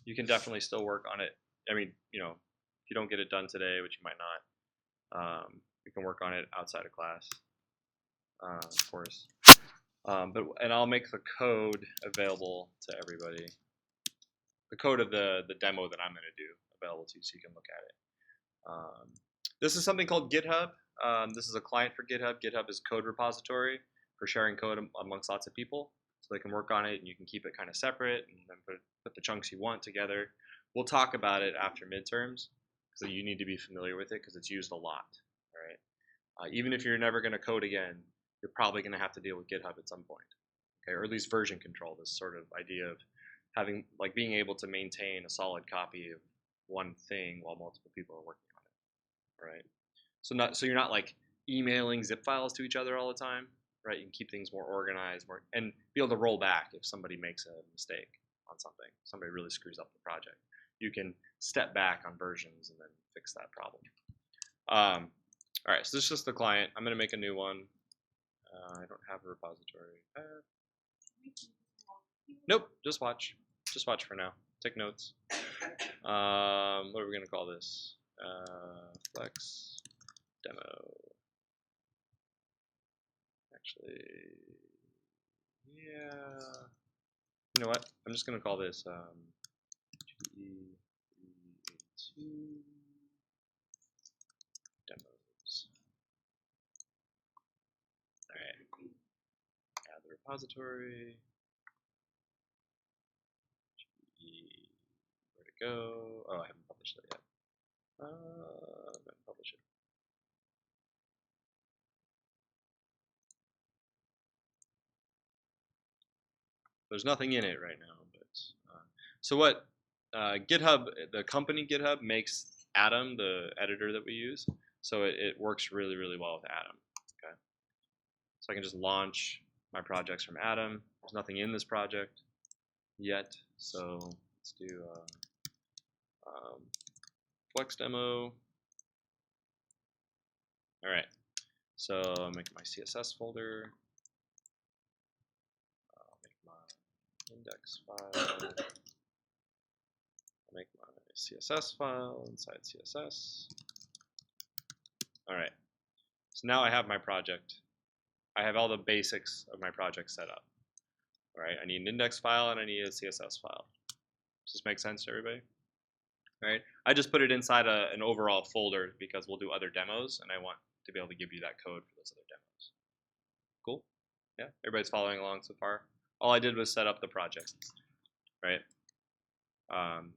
you can definitely still work on it. I mean, if you don't get it done today, which you might not, you can work on it outside of class, of course. And I'll make the code available to everybody. The code of the demo that I'm going to do available to you, so you can look at it. This is something called GitHub. This is a client for GitHub. GitHub is code repository for sharing code amongst lots of people, so they can work on it and you can keep it kind of separate and then put the chunks you want together. We'll talk about it after midterms, so you need to be familiar with it because it's used a lot. Right? Even if you're never going to code again, you're probably going to have to deal with GitHub at some point, okay? Or at least version control. This sort of idea of having being able to maintain a solid copy of one thing while multiple people are working on it, right? So you're not like emailing zip files to each other all the time, right? You can keep things more organized, and be able to roll back if somebody makes a mistake on something. Somebody really screws up the project. You can step back on versions and then fix that problem. All right, so this is just the client. I'm going to make a new one. I don't have a repository. Nope, just watch. Just watch for now. Take notes. What are we going to call this? Flex demo. Actually, yeah. You know what? I'm just going to call this GE382 demos. All right. Add the repository. Where to go? Oh, I haven't published it yet. I'm going to publish it. There's nothing in it right now, but so what GitHub, the company GitHub makes Atom, the editor that we use, so it works really, really well with Atom. Okay, so I can just launch my projects from Atom. There's nothing in this project yet, so let's do Flex demo. All right, so I'll make my CSS folder. Index file. I'll make my CSS file inside CSS. All right. So now I have my project. I have all the basics of my project set up. All right. I need an index file and I need a CSS file. Does this make sense to everybody? All right. I just put it inside an overall folder because we'll do other demos, and I want to be able to give you that code for those other demos. Cool. Yeah. Everybody's following along so far. All I did was set up the project, right?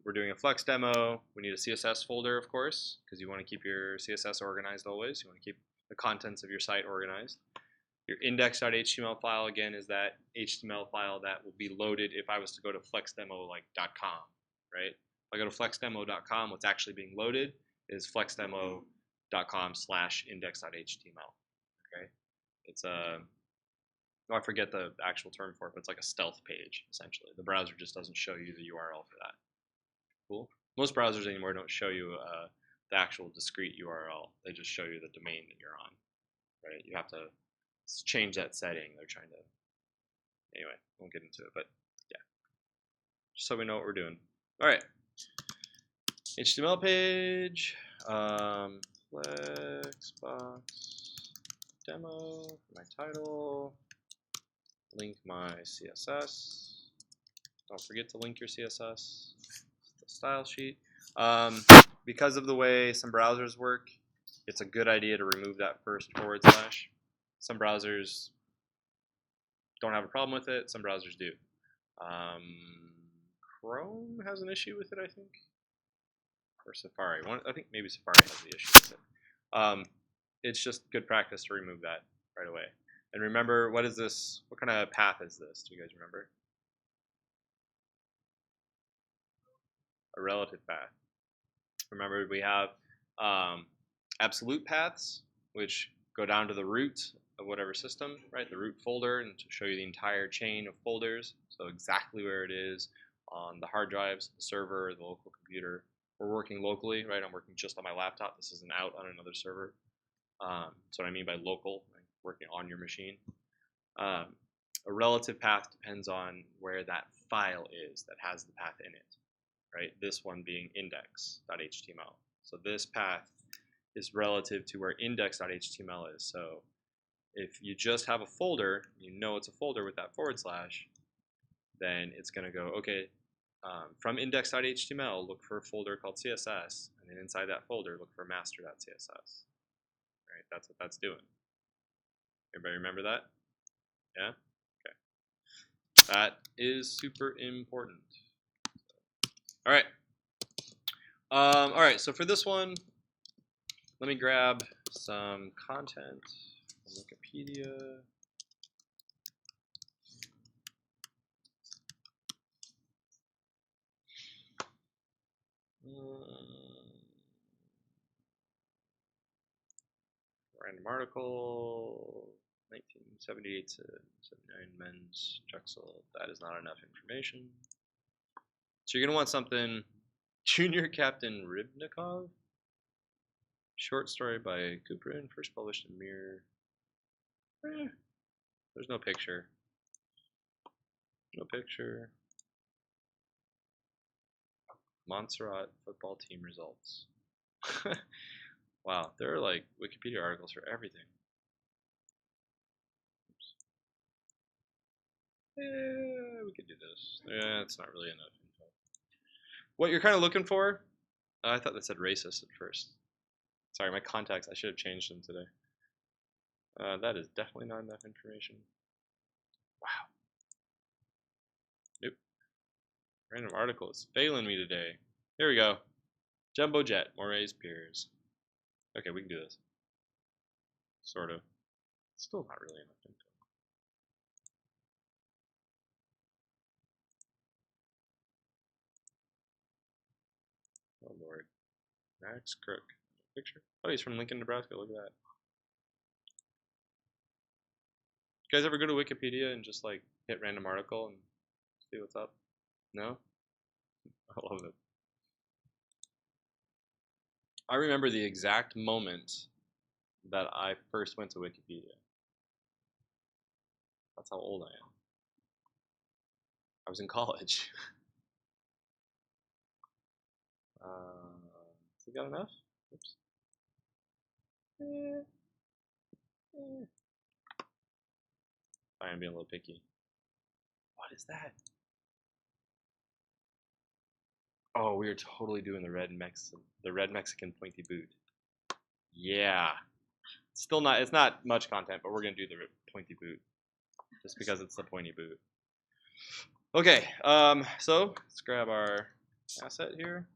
We're doing a Flex demo. We need a CSS folder, of course, because you want to keep your CSS organized always. You want to keep the contents of your site organized. Your index.html file, again, is that HTML file that will be loaded if I was to go to flexdemo.com, right? If I go to flexdemo.com, what's actually being loaded is flexdemo.com/index.html, okay? It's a I forget the actual term for it, but it's like a stealth page, essentially. The browser just doesn't show you the URL for that. Cool. Most browsers anymore don't show you the actual discrete URL. They just show you the domain that you're on, right? You have to change that setting. They're trying to... Anyway, won't get into it, but yeah. Just so we know what we're doing. All right. HTML page. Flexbox demo. My title. Link my CSS. Don't forget to link your CSS. The style sheet. Because of the way some browsers work, it's a good idea to remove that first /. Some browsers don't have a problem with it. Some browsers do. Chrome has an issue with it, I think. Or Safari. I think maybe Safari has the issue with it. It's just good practice to remove that right away. And remember, what is this? What kind of path is this? Do you guys remember? A relative path. Remember, we have absolute paths, which go down to the root of whatever system, right? The root folder, and to show you the entire chain of folders. So exactly where it is on the hard drives, the server, the local computer. We're working locally, right? I'm working just on my laptop. This isn't out on another server. That's what I mean by local, right? Working on your machine. A relative path depends on where that file is that has the path in it, right? This one being index.html. So this path is relative to where index.html is. So if you just have a folder, you know it's a folder with that / then it's going to go, okay, from index.html, look for a folder called CSS, and then inside that folder, look for master.css. Right? That's what that's doing. Everybody remember that? Yeah? Okay. That is super important. All right. All right, so for this one, let me grab some content from Wikipedia. Random article, 1978 to 79 men's Drexel. That is not enough information. So you're going to want something, Junior Captain Rybnikov, short story by Kuprin, first published in Mirror. There's no picture. No picture. Montserrat football team results. Wow, there are like Wikipedia articles for everything. Oops. Yeah, we could do this. Yeah, it's not really enough info. What you're kind of looking for, I thought that said racist at first. Sorry, my contacts, I should have changed them today. That is definitely not enough information. Wow. Nope. Random article is failing me today. Here we go. Jumbo Jet, Moray's Piers. Okay, we can do this. Sort of. Still not really enough info. Oh lord. Max Crook. Picture? Oh, he's from Lincoln, Nebraska. Look at that. You guys ever go to Wikipedia and just like hit random article and see what's up? No? I love it. I remember the exact moment that I first went to Wikipedia. That's how old I am. I was in college. Has it got enough? Oops. I am being a little picky. What is that? Oh, we are totally doing the red Mexican pointy boot. Yeah. Still not. It's not much content, but we're gonna do the pointy boot just because it's the pointy boot. Okay. So let's grab our asset here.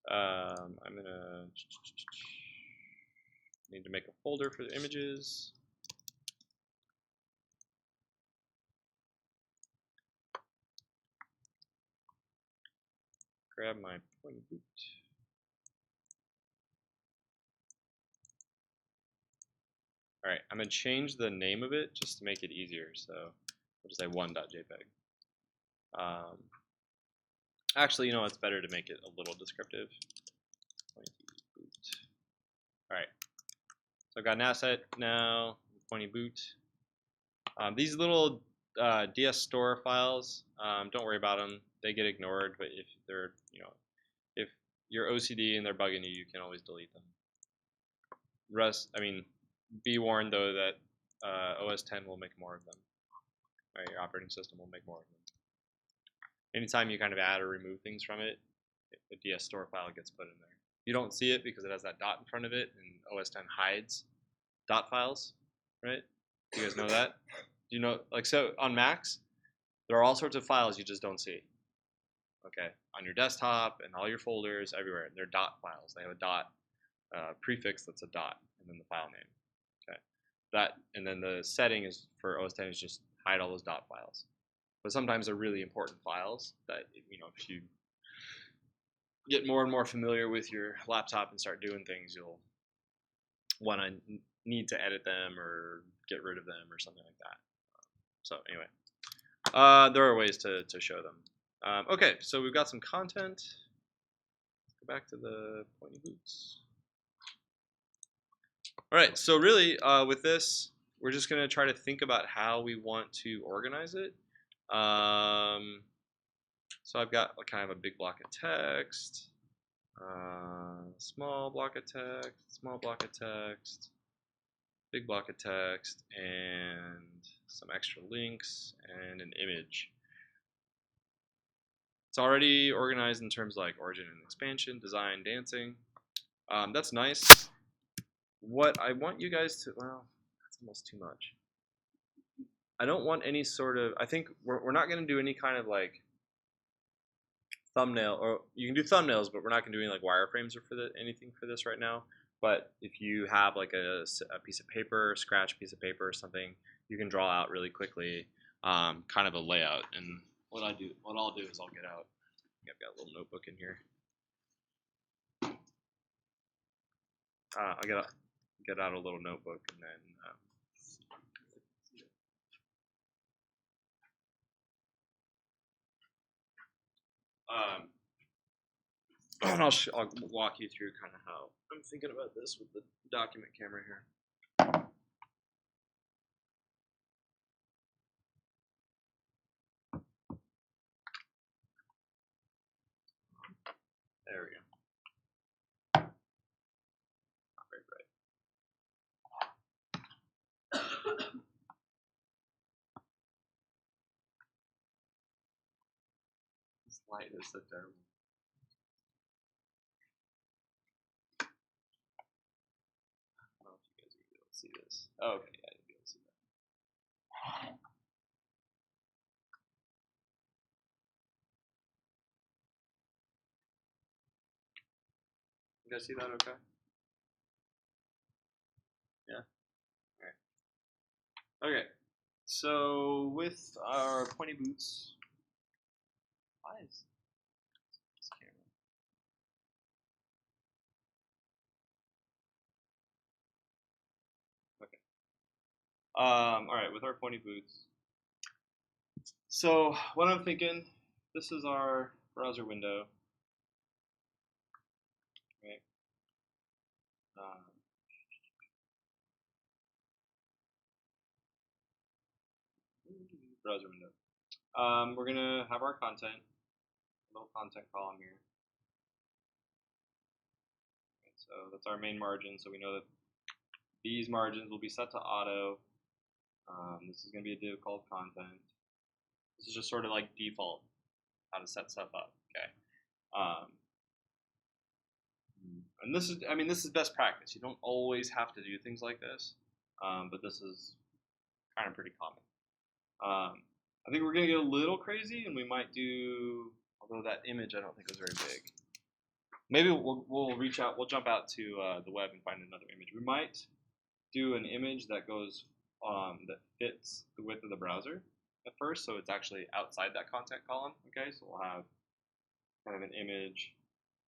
I'm gonna need to make a folder for the images. Grab my pointy boot. All right, I'm gonna change the name of it just to make it easier. So we'll just say 1.jpg. Actually, you know, it's better to make it a little descriptive. Pointy boot. All right, so I've got an asset now. Pointy boot. These little DS store files, don't worry about them. They get ignored, but if they're, you know, if you're OCD and they're bugging you, you can always delete them. Be warned though that OS 10 will make more of them. Right, your operating system will make more of them. Anytime you kind of add or remove things from it, the DS store file gets put in there. You don't see it because it has that dot in front of it, and OS 10 hides dot files, right? You guys know that? You know, like, so on Macs, there are all sorts of files you just don't see. Okay, on your desktop and all your folders everywhere, they're dot files. They have a dot prefix that's a dot, and then the file name. Okay, that, and then the setting is for OS 10 is just hide all those dot files. But sometimes they're really important files that, you know, if you get more and more familiar with your laptop and start doing things, you'll want to need to edit them or get rid of them or something like that. So anyway, there are ways to show them. Okay, so we've got some content. Let's go back to the pointy boots. All right, so really with this, we're just gonna try to think about how we want to organize it. So I've got kind of a big block of text, small block of text, small block of text, big block of text, and some extra links and an image. It's already organized in terms like origin and expansion, design, dancing. That's nice. What I want you guys to, well, that's almost too much. I don't want any sort of, I think we're not going to do any kind of like thumbnail, or you can do thumbnails, but we're not going to do any like wireframes or anything for this right now. But if you have like a piece of paper, a scratch piece of paper or something, you can draw out really quickly kind of a layout. And what I'll do is I'll get out, I've got a little notebook in here. I'll get out a little notebook and then and I'll walk you through kind of how I'm thinking about this with the document camera here. There we go. Not very bright. This light is so terrible. I don't know if you guys are able to see this. Oh, okay, yeah, you'll be able to see that. You guys see that okay? Yeah? Alright. Okay. So with our pointy boots, why is this camera? Okay. Alright, with our pointy boots. So what I'm thinking, this is our browser window. Right? Browser window. We're gonna have our content, little content column here. Okay, so that's our main margin. So we know that these margins will be set to auto. This is gonna be a div called content. This is just sort of like default, how to set stuff up. Okay. And this is, I mean, this is best practice. You don't always have to do things like this, but this is kind of pretty common. I think we're gonna get a little crazy, and we might do, although that image I don't think was very big. Maybe we'll reach out, we'll jump out to the web and find another image. We might do an image that goes that fits the width of the browser at first, so it's actually outside that content column. Okay, so we'll have kind of an image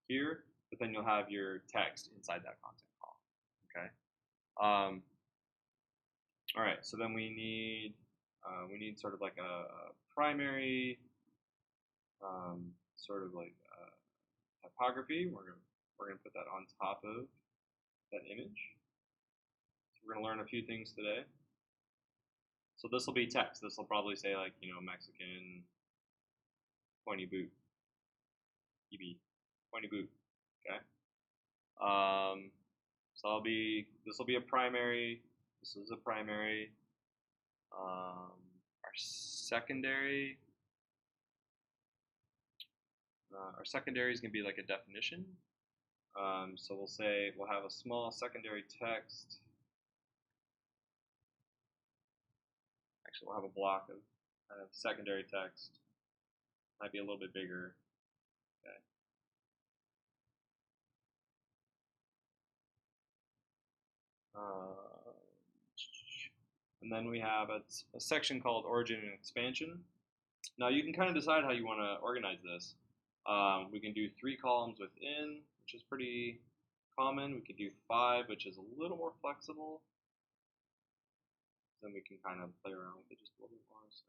here, but then you'll have your text inside that content column. Okay. All right. So then we need sort of like a primary sort of like typography. We're gonna put that on top of that image. So we're gonna learn a few things today. So this will be text. This will probably say like, you know, Mexican pointy boot. EB pointy boot. Okay. So this will be a primary. This is a primary. Our secondary. Our secondary is going to be like a definition. So we'll have a small secondary text. Actually, we'll have a block of secondary text. Might be a little bit bigger. Okay. And then we have a section called origin and expansion. Now you can kind of decide how you want to organize this. We can do 3 columns within, which is pretty common. We could do 5, which is a little more flexible. Then we can kind of play around with it just a little bit more. So.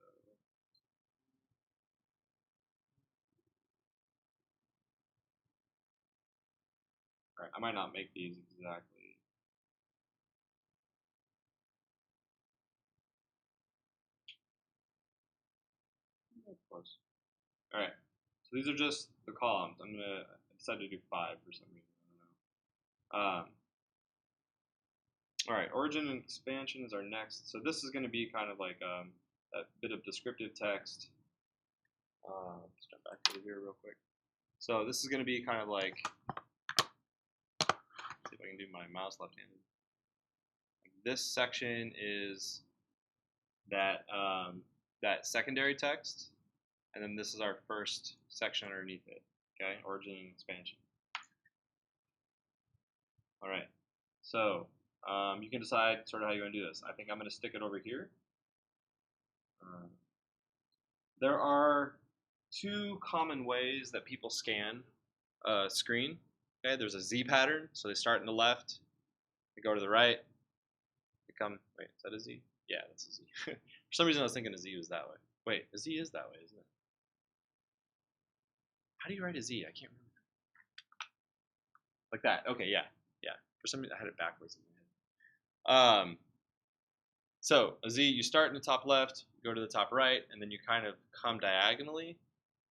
All right, I might not make these exactly. Of course. All right. So these are just the columns. I decide to do 5 for some reason. I don't know. All right. Origin and expansion is our next. So this is going to be kind of like a bit of descriptive text. Let's jump back over here real quick. So this is going to be kind of like, let's see if I can do my mouse left-handed. This section is that that secondary text, and then this is our first section underneath it. Okay, origin and expansion. All right. So you can decide sort of how you want to do this. I think I'm going to stick it over here. There are 2 common ways that people scan a screen. Okay, there's a Z pattern, so they start in the left, they go to the right, they come. Wait, is that a Z? Yeah, that's a Z. For some reason, I was thinking a Z was that way. Wait, a Z is that way, isn't it? How do you write a Z? I can't remember. Like that. Okay, yeah, yeah. For some reason, I had it backwards in my head. So a Z, you start in the top left, go to the top right, and then you kind of come diagonally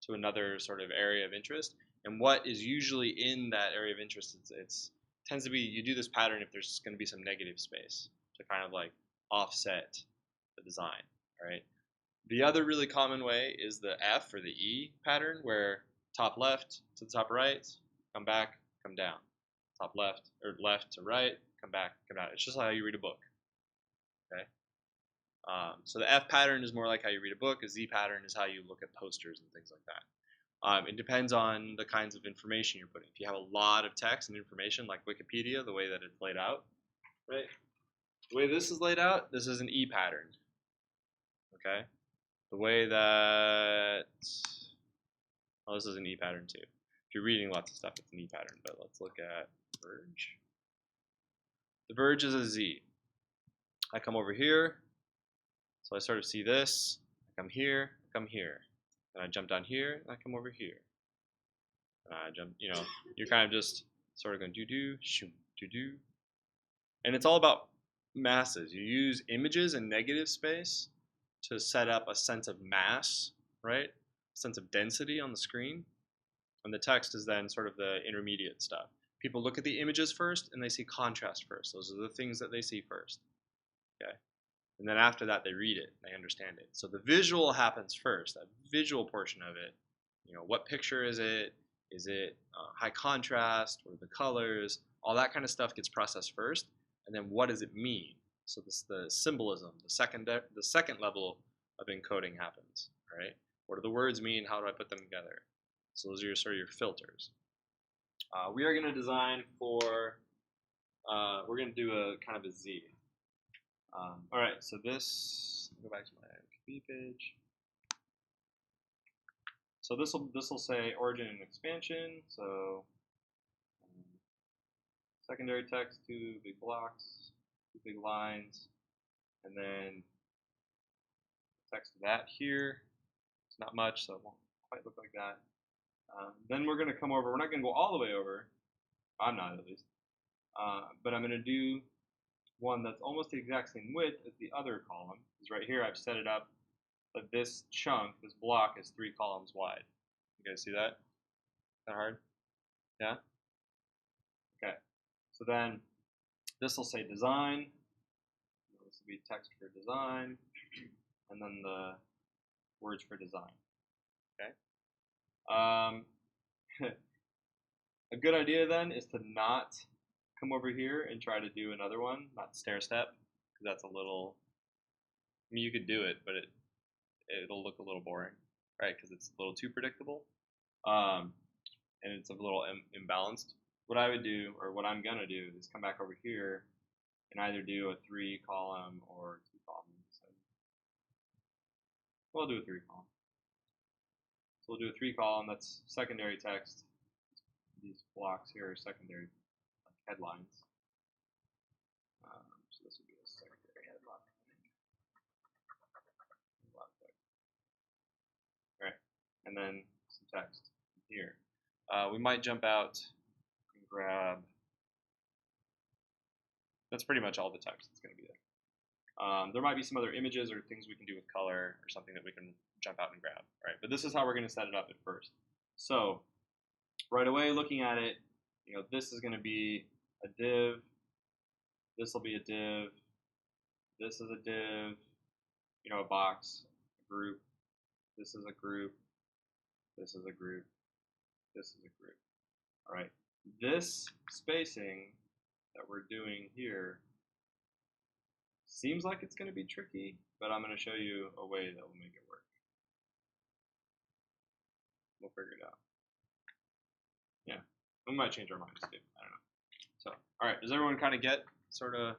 to another sort of area of interest. And what is usually in that area of interest, it's tends to be, you do this pattern if there's going to be some negative space to kind of like offset the design, right? The other really common way is the F or the E pattern, where top left to the top right, come back, come down. Top left, or left to right, come back, come down. It's just how you read a book, okay? So the F pattern is more like how you read a book. A Z pattern is how you look at posters and things like that. It depends on the kinds of information you're putting. If you have a lot of text and information, like Wikipedia, the way that it's laid out, right? The way this is laid out, this is an E pattern. Okay? The way that, well, this is an E pattern too. If you're reading lots of stuff, it's an E pattern. But let's look at Verge. The Verge is a Z. I come over here, so I sort of see this. I come here, I come here. And I jump down here, and I come over here. And I jump, you know, you're kind of just sort of going do-do, shoom, do-do. And it's all about masses. You use images and negative space to set up a sense of mass, right? A sense of density on the screen. And the text is then sort of the intermediate stuff. People look at the images first, and they see contrast first. Those are the things that they see first. Okay? And then after that, they read it, they understand it. So the visual happens first, that visual portion of it. You know, what picture is it? Is it high contrast? What are the colors? All that kind of stuff gets processed first. And then what does it mean? So this the symbolism, the second level of encoding happens, right? What do the words mean? How do I put them together? So those are sort of your filters. We are going to design for, we're going to do a kind of a Z. All right, so this, go back to my Wikipedia page. So this will say origin and expansion. So secondary text, 2 big blocks, 2 big lines, and then text to that here. It's not much, so it won't quite look like that. Then we're going to come over. We're not going to go all the way over. I'm not, at least. But I'm going to do one that's almost the exact same width as the other column. Because right here I've set it up that this chunk, this block, is 3 columns wide. You guys see that? Is that hard? Yeah? Okay. So then this will say design. This will be text for design. And then the words for design. Okay? A good idea then is to not come over here and try to do another one, not stair step, because that's a little, I mean, you could do it, but it'll look a little boring, right? Because it's a little too predictable, and it's a little imbalanced. What I would do, or what I'm gonna do, is come back over here and either do a 3 column or 2 column. We'll do a 3 column. So we'll do a 3 column. That's secondary text. These blocks here are secondary headlines. So this would be a secondary headline. All right, and then some text here. We might jump out and grab. That's pretty much all the text that's going to be there. There might be some other images or things we can do with color or something that we can jump out and grab, right? But this is how we're going to set it up at first. So right away, looking at it, this is going to be a div. This will be a div. This is a div. A box, a group. This is a group. This is a group. This is a group. All right. This spacing that we're doing here seems like it's going to be tricky, but I'm going to show you a way that will make it work. We'll figure it out. Yeah, we might change our minds too. I don't know. So, all right, does everyone kind of get sort of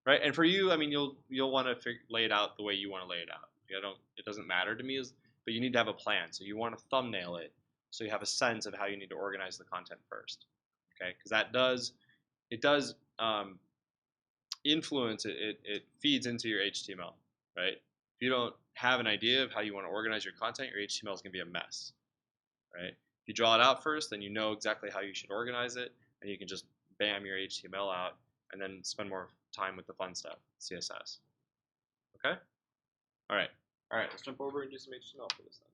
right? And for you, I mean, you'll want to lay it out the way you want to lay it out. It doesn't matter to me, but you need to have a plan. So you want to thumbnail it, so you have a sense of how you need to organize the content first. Okay, because it does influence it. It feeds into your HTML, right? If you don't have an idea of how you want to organize your content, your HTML is going to be a mess, right? If you draw it out first, then you know exactly how you should organize it, and you can just bam your HTML out, and then spend more time with the fun stuff, CSS. Okay? All right, let's jump over and do some HTML for this then.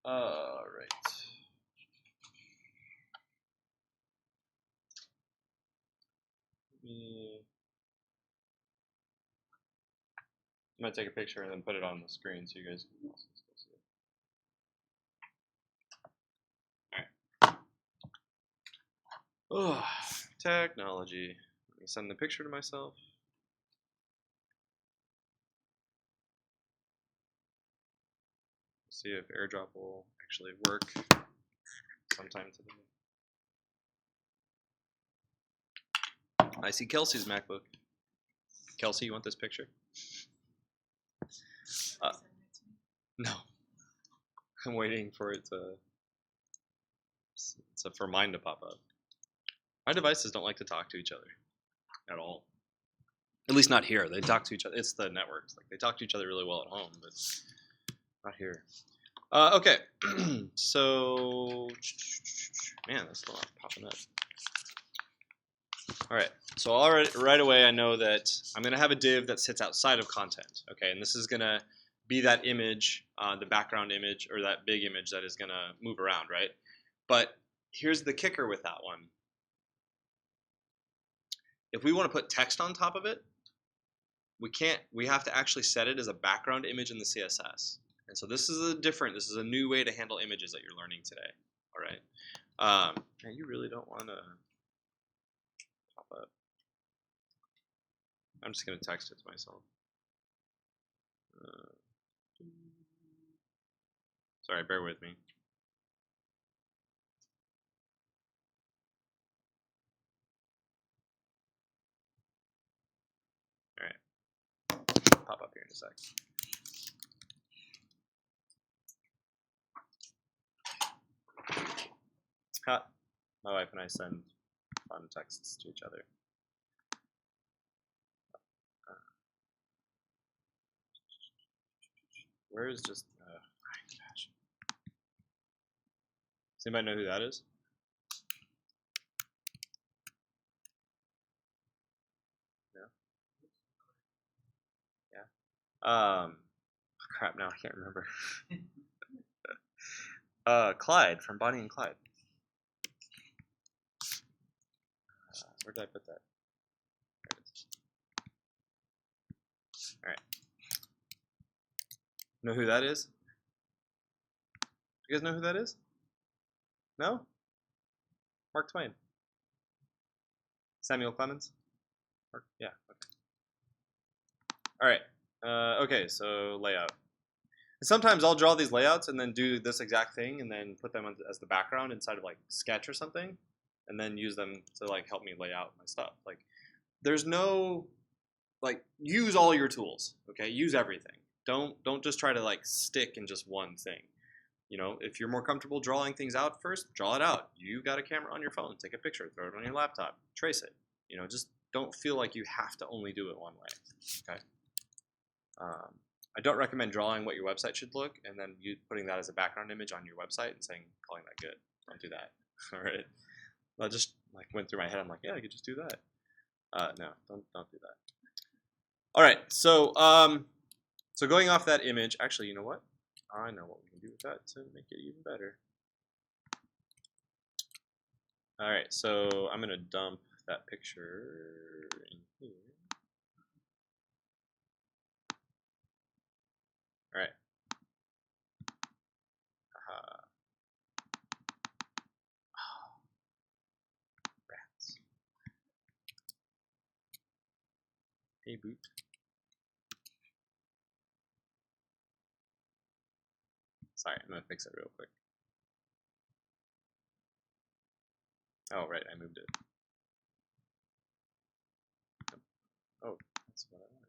All right. I'm going to take a picture and then put it on the screen so you guys can also still see it. All right. Oh, technology. Let me send the picture to myself. See if AirDrop will actually work sometime today. I see Kelsey's MacBook. Kelsey, you want this picture? No. I'm waiting for it for mine to pop up. My devices don't like to talk to each other at all. At least not here. They talk to each other. It's the networks. Like, they talk to each other really well at home, but not here. Okay. So, man, that's still not popping up. All right. So right away, I know that I'm going to have a div that sits outside of content. Okay, and this is going to be that image, the background image, or that big image that is going to move around, right? But here's the kicker with that one. If we want to put text on top of it, we can't. We have to actually set it as a background image in the CSS. And so this is a new way to handle images that you're learning today. All right. Man, you really don't want to pop up. I'm just going to text it to myself. Sorry, bear with me. All right. Pop up here in a sec. Ha. My wife and I send fun texts to each other. Where is just... gosh. Does anybody know who that is? No? Yeah. Crap, now I can't remember. Clyde from Bonnie and Clyde. Where did I put that? There it is. All right. Know who that is? You guys know who that is? No? Mark Twain. Samuel Clemens? Yeah, okay. All right. Okay, so layout. And sometimes I'll draw these layouts and then do this exact thing and then put them as the background inside of like Sketch or something, and then use them to like help me lay out my stuff. Like, there's no use all your tools. Okay, use everything. Don't just try to like stick in just one thing. If you're more comfortable drawing things out first, draw it out. You got a camera on your phone, take a picture, throw it on your laptop, trace it. Just don't feel like you have to only do it one way. Okay. I don't recommend drawing what your website should look and then you putting that as a background image on your website and calling that good. Don't do that. All right. Well, just went through my head. I'm like, yeah, I could just do that. No, don't do that. All right, so so going off that image, actually, you know what? I know what we can do with that to make it even better. All right, so I'm gonna dump that picture in here. All right. Rats. Hey, boot. Sorry, I'm gonna fix it real quick. Oh, right, I moved it. Oh, that's what I wanted.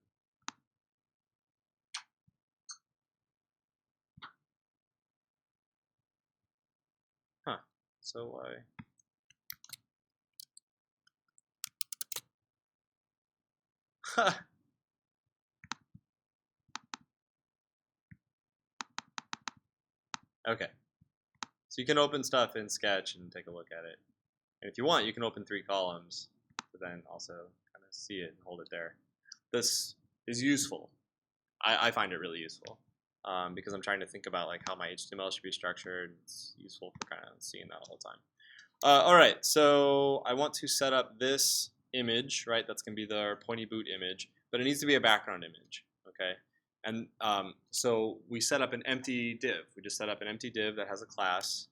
Huh, so I... Okay, so you can open stuff in Sketch and take a look at it. And if you want, you can open 3 columns, but then also kind of see it and hold it there. This is useful. I find it really useful because I'm trying to think about like how my HTML should be structured. It's useful for kind of seeing that all the time. All right, so I want to set up this image, right? That's going to be the pointy boot image, but it needs to be a background image, okay? And so we set up an empty div. We just set up an empty div that has a class.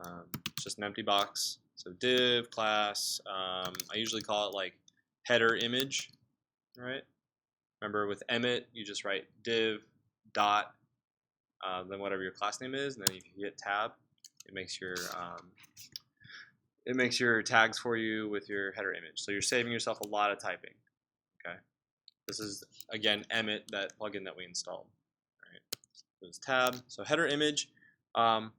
It's just an empty box. So div class. I usually call it like header image, right? Remember with Emmet, you just write div dot then whatever your class name is, and then if you hit tab, it makes your tags for you with your header image. So you're saving yourself a lot of typing. Okay. This is again Emmet, that plugin that we installed. All right. So it's tab. So header image. And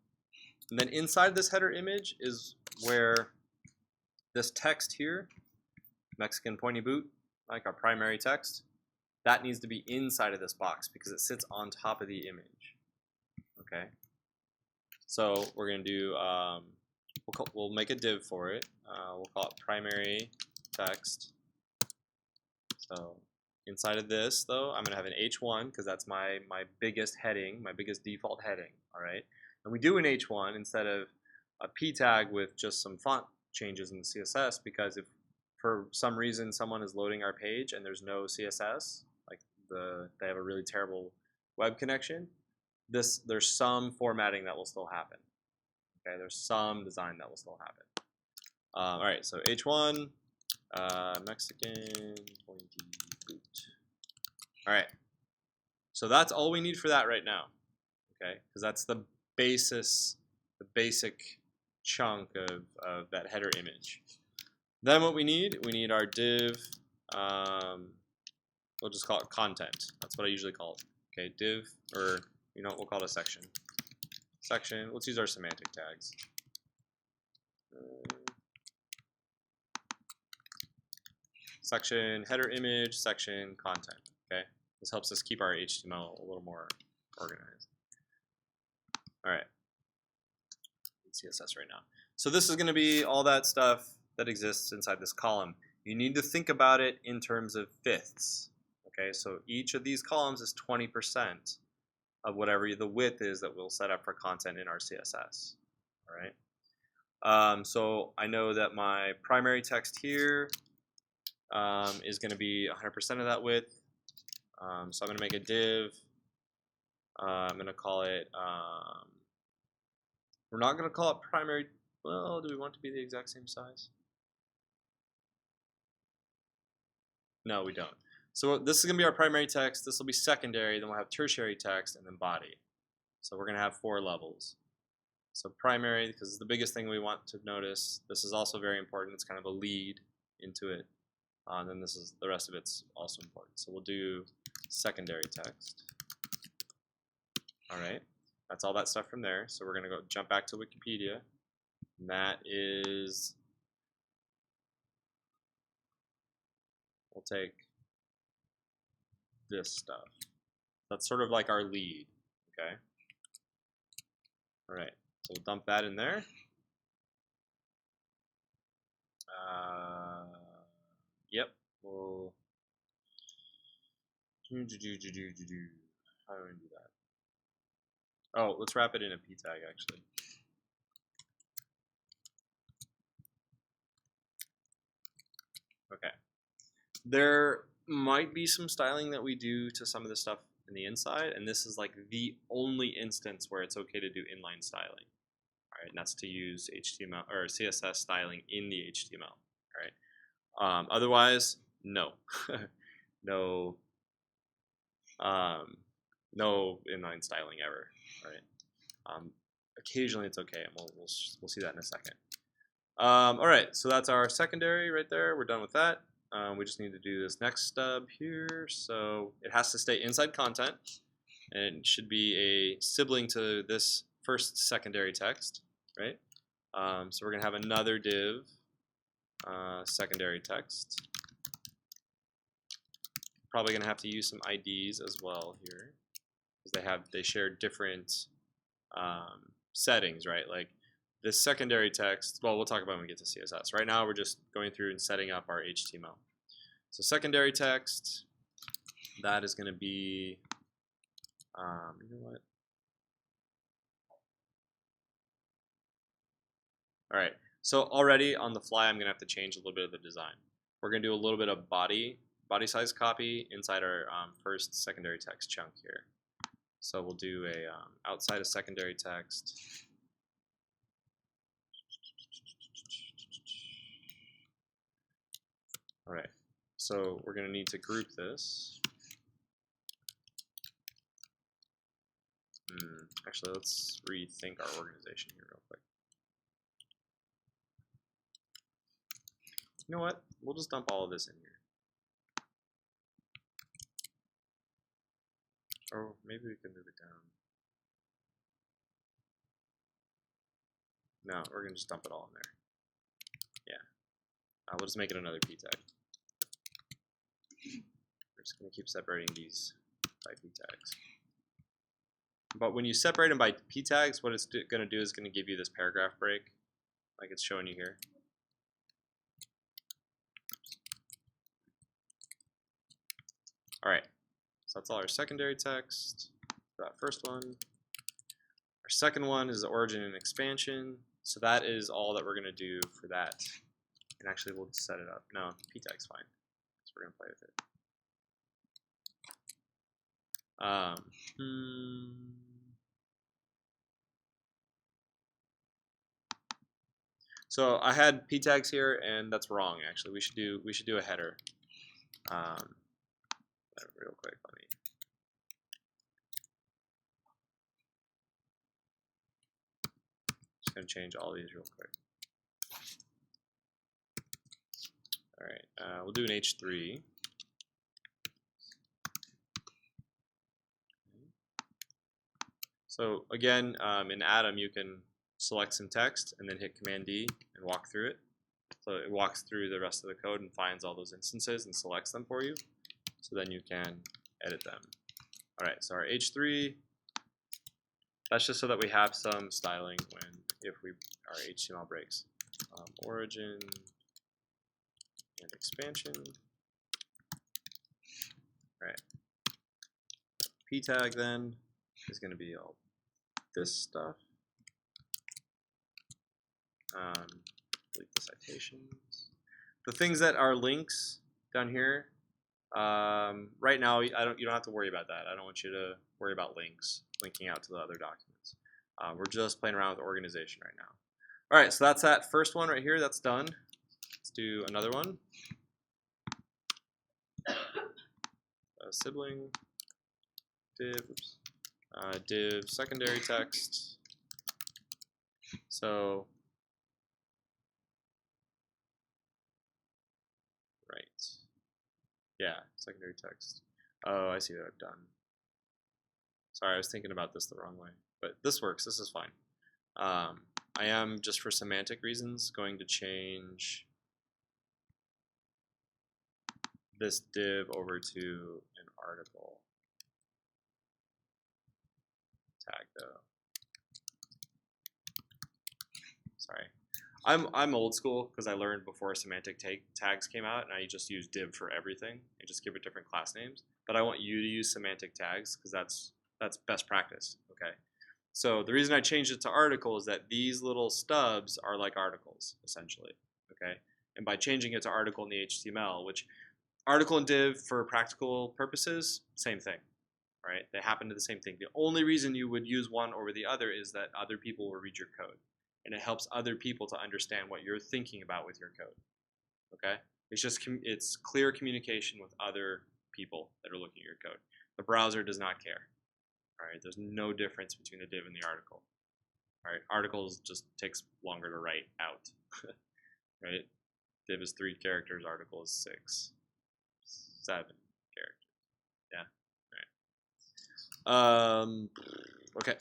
then inside this header image is where this text here, Mexican pointy boot, like our primary text, that needs to be inside of this box because it sits on top of the image. Okay. So we're gonna do we'll make a div for it. We'll call it primary text. So inside of this, though, I'm gonna have an H1 because that's my biggest heading, my biggest default heading. All right. And we do an H1 instead of a P tag with just some font changes in the CSS because if for some reason someone is loading our page and there's no CSS, like they have a really terrible web connection, there's some formatting that will still happen. Okay, there's some design that will still happen. All right, so H1 Mexican pointy boot. All right, so that's all we need for that right now. Okay, because that's the basic chunk of that header image. Then what we need our div. We'll just call it content. That's what I usually call it. Okay, div, or we'll call it a section. Section. Let's use our semantic tags. Section header image, section content. Okay, this helps us keep our HTML a little more organized. All right, CSS right now. So this is going to be all that stuff that exists inside this column. You need to think about it in terms of fifths. Okay, so each of these columns is 20% of whatever the width is that we'll set up for content in our CSS. All right. So I know that my primary text here is going to be 100% of that width. So I'm going to make a div. I'm going to call it. We're not going to call it primary. Well, do we want it to be the exact same size? No, we don't. So this is going to be our primary text. This will be secondary. Then we'll have tertiary text and then body. So we're going to have 4 levels. So primary, because it's the biggest thing we want to notice. This is also very important. It's kind of a lead into it. And then the rest of it's also important. So we'll do secondary text. All right, that's all that stuff from there. So we're going to jump back to Wikipedia. And that is, we'll take this stuff. That's sort of like our lead. Okay. All right, so we'll dump that in there. Yep. We'll how do we do that? Oh, let's wrap it in a p tag actually. Okay. There might be some styling that we do to some of the stuff in the inside, and this is like the only instance where it's okay to do inline styling. All right, and that's to use HTML or CSS styling in the HTML. All right. Otherwise, no, no, no inline styling ever. All right. Occasionally it's okay, and we'll see that in a second. All right, so that's our secondary right there. We're done with that. We just need to do this next stub here. So it has to stay inside content, and it should be a sibling to this first secondary text, right? So we're gonna have another div secondary text. Probably gonna have to use some IDs as well here, because they share different settings, right? Like this secondary text, well, we'll talk about when we get to CSS. Right now, we're just going through and setting up our HTML. So secondary text, that is going to be, you know what? All right. So already on the fly, I'm going to have to change a little bit of the design. We're going to do a little bit of body size copy inside our first secondary text chunk here. So we'll do a outside of secondary text. All right. So we're going to need to group this. Actually, let's rethink our organization here real quick. You know what? We'll just dump all of this in here. Or maybe we can move it down. No, we're going to just dump it all in there. Yeah. We'll just make it another p tag. We're just going to keep separating these by p tags. But when you separate them by p tags, what it's going to do is going to give you this paragraph break, like it's showing you here. All right, so that's all our secondary text. That first one. Our second one is the origin and expansion. So that is all that we're going to do for that. And actually, we'll set it up. No, p tag's fine. So we're going to play with it. So I had p tags here, and that's wrong. Actually, we should do a header. Real quick, let me. Just gonna change all these real quick. All right, we'll do an H3. So again, in Atom, you can select some text and then hit Command D and walk through it. So it walks through the rest of the code and finds all those instances and selects them for you. So then you can edit them. All right, so our H3, that's just so that we have some styling if our HTML breaks. Origin and expansion. All right. P tag then is going to be all this stuff. Delete the citations. The things that are links down here, right now you don't have to worry about that. I don't want you to worry about linking out to the other documents. We're just playing around with organization right now. All right, so that's that first one right here. That's done. Let's do another one. Sibling div. Oops. Div secondary text. So, right. Yeah, secondary text. Oh, I see what I've done. Sorry, I was thinking about this the wrong way. But this works. This is fine. I am, just for semantic reasons, going to change this div over to an article tag, though. Sorry. I'm old school because I learned before semantic tags came out, and I just use div for everything and just give it different class names. But I want you to use semantic tags because that's best practice. Okay. So the reason I changed it to article is that these little stubs are like articles essentially. Okay. And by changing it to article in the HTML, which article and div for practical purposes, same thing, right? They happen to the same thing. The only reason you would use one over the other is that other people will read your code, and it helps other people to understand what you're thinking about with your code. Okay, it's just it's clear communication with other people that are looking at your code. The browser does not care. All right, there's no difference between the div and the article. All right, articles just takes longer to write out. Right, div is 3 characters, article is 6, 7 characters. Yeah. All right. Okay.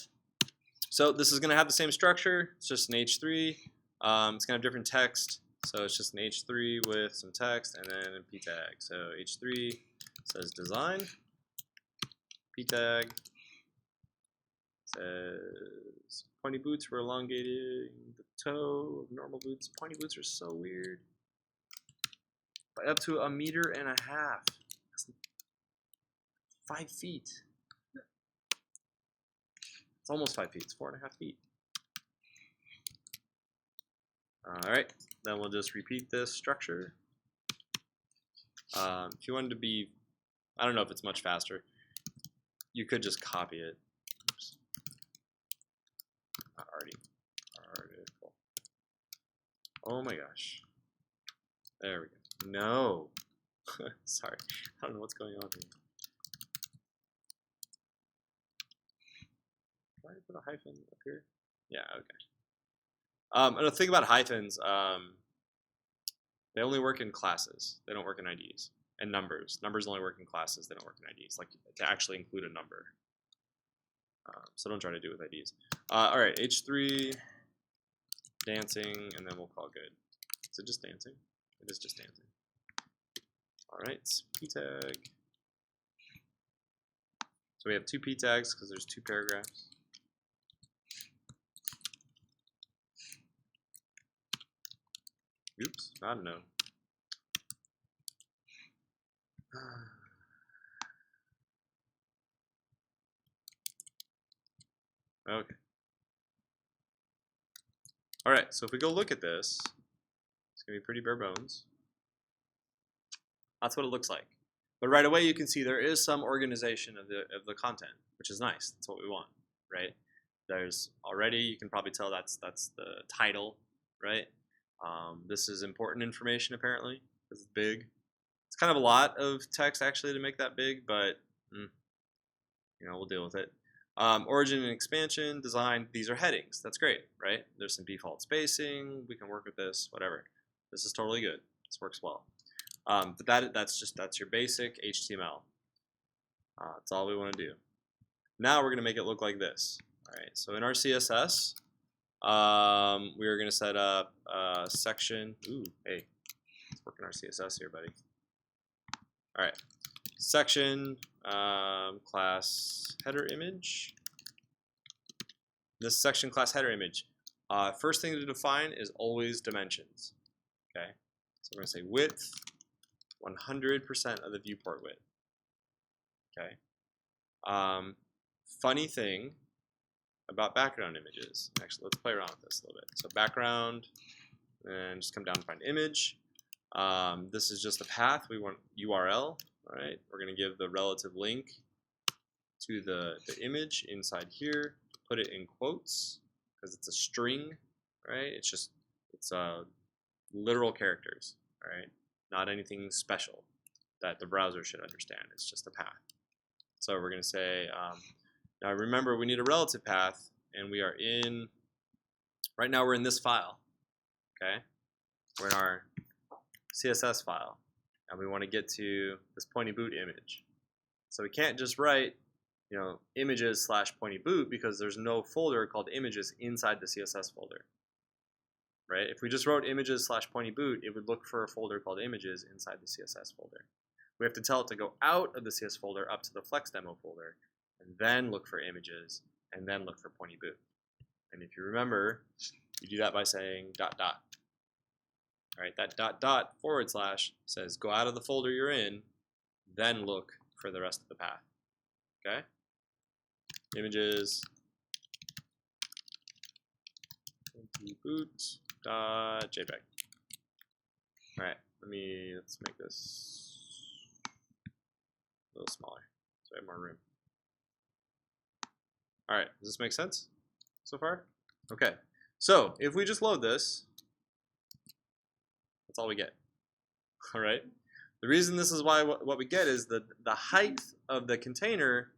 So this is going to have the same structure. It's just an H3. It's going to have different text. So it's just an H3 with some text and then a p tag. So H3 says design. P tag says pointy boots for elongating the toe of normal boots. Pointy boots are so weird. By up to 1.5 meters. That's 5 feet. It's almost 5 feet. It's 4.5 feet. All right. Then we'll just repeat this structure. If you wanted to be, I don't know if it's much faster, you could just copy it. Oops. Article. Oh my gosh. There we go. No. Sorry. I don't know what's going on here. Why did I put a hyphen up here? Yeah, okay. And the thing about hyphens, they only work in classes. They don't work in IDs. And numbers. Numbers only work in classes. They don't work in IDs. Like to actually include a number. So don't try to do it with IDs. All right, H3, dancing, and then we'll call good. Is it just dancing? It is just dancing. All right, p tag. So we have 2 p tags because there's 2 paragraphs. Oops, not a no. Okay. All right, so if we go look at this, it's gonna be pretty bare bones. That's what it looks like. But right away you can see there is some organization of the content, which is nice. That's what we want, right? There's already, you can probably tell that's the title, right? This is important information apparently. This is big. It's kind of a lot of text actually to make that big, but we'll deal with it. Origin and expansion, design, these are headings. That's great, right? There's some default spacing. We can work with this, whatever. This is totally good. This works well. But that's your basic HTML. That's all we want to do. Now we're going to make it look like this. All right. So in our CSS, we are going to set up a section. Ooh, hey, let's work in our CSS here, buddy. All right. Section class header image. This section class header image. First thing to define is always dimensions. Okay. So we're going to say width, 100% of the viewport width. Okay. Funny thing about background images. Actually, let's play around with this a little bit. So background, and just come down and find image. This is just a path. We want URL. All right. We're going to give the relative link to the image inside here. Put it in quotes because it's a string. Right. It's literal characters. All right. Not anything special that the browser should understand. It's just a path. So we're going to say, now remember we need a relative path, and we are in, right now we're in this file, okay? We're in our CSS file, and we want to get to this pointy boot image. So we can't just write, images / pointy boot because there's no folder called images inside the CSS folder. Right? If we just wrote images / pointy boot, it would look for a folder called images inside the CSS folder. We have to tell it to go out of the CS folder up to the flex demo folder, and then look for images, and then look for pointy boot. And if you remember, You do that by saying dot dot. All right, that dot dot forward slash says go out of the folder you're in, then look for the rest of the path. Okay? Images boot.jpg. All right, let's make this a little smaller so I have more room. All right, does this make sense so far? Okay, so if we just load this, that's all we get. All right. The reason this is why what we get is that the height of the container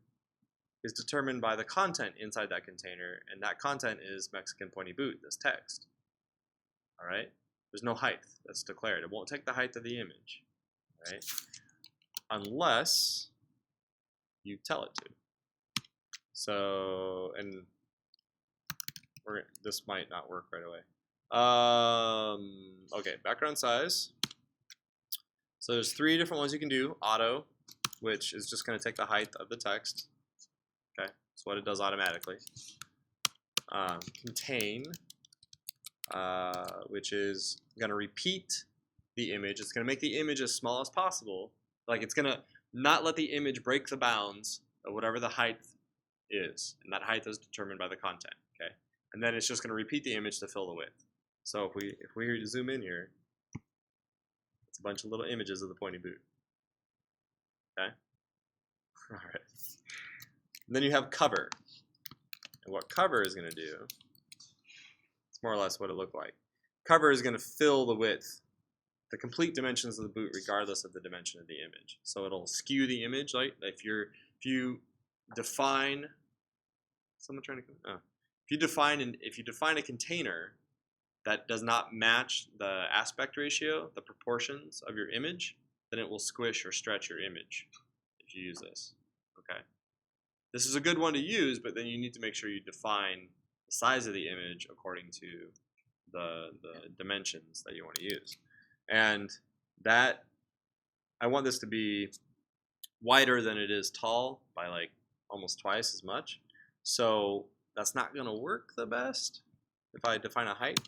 is determined by the content inside that container, and that content is Mexican pointy boot, this text. All right. There's no height that's declared. It won't take the height of the image, right? Unless you tell it to. So, and this might not work right away. Okay, background size. So there's 3 different ones you can do. Auto, which is just going to take the height of the text. Okay, that's what it does automatically. Contain, which is going to repeat the image. It's going to make the image as small as possible. Like it's going to not let the image break the bounds of whatever the height is, and that height is determined by the content. Okay, and then it's just going to repeat the image to fill the width. So if we zoom in here, it's a bunch of little images of the pointy boot. Okay, all right. And then you have cover, and what cover is going to do, it's more or less what it looked like. Cover is going to fill the width, the complete dimensions of the boot, regardless of the dimension of the image. So it'll skew the image. Like if you define, someone trying to, oh. If you define a container that does not match the aspect ratio, the proportions of your image, then it will squish or stretch your image if you use this. Okay. This is a good one to use, but then you need to make sure you define the size of the image according to the dimensions that you want to use. And that, I want this to be wider than it is tall by like almost twice as much. So that's not going to work the best. If I define a height,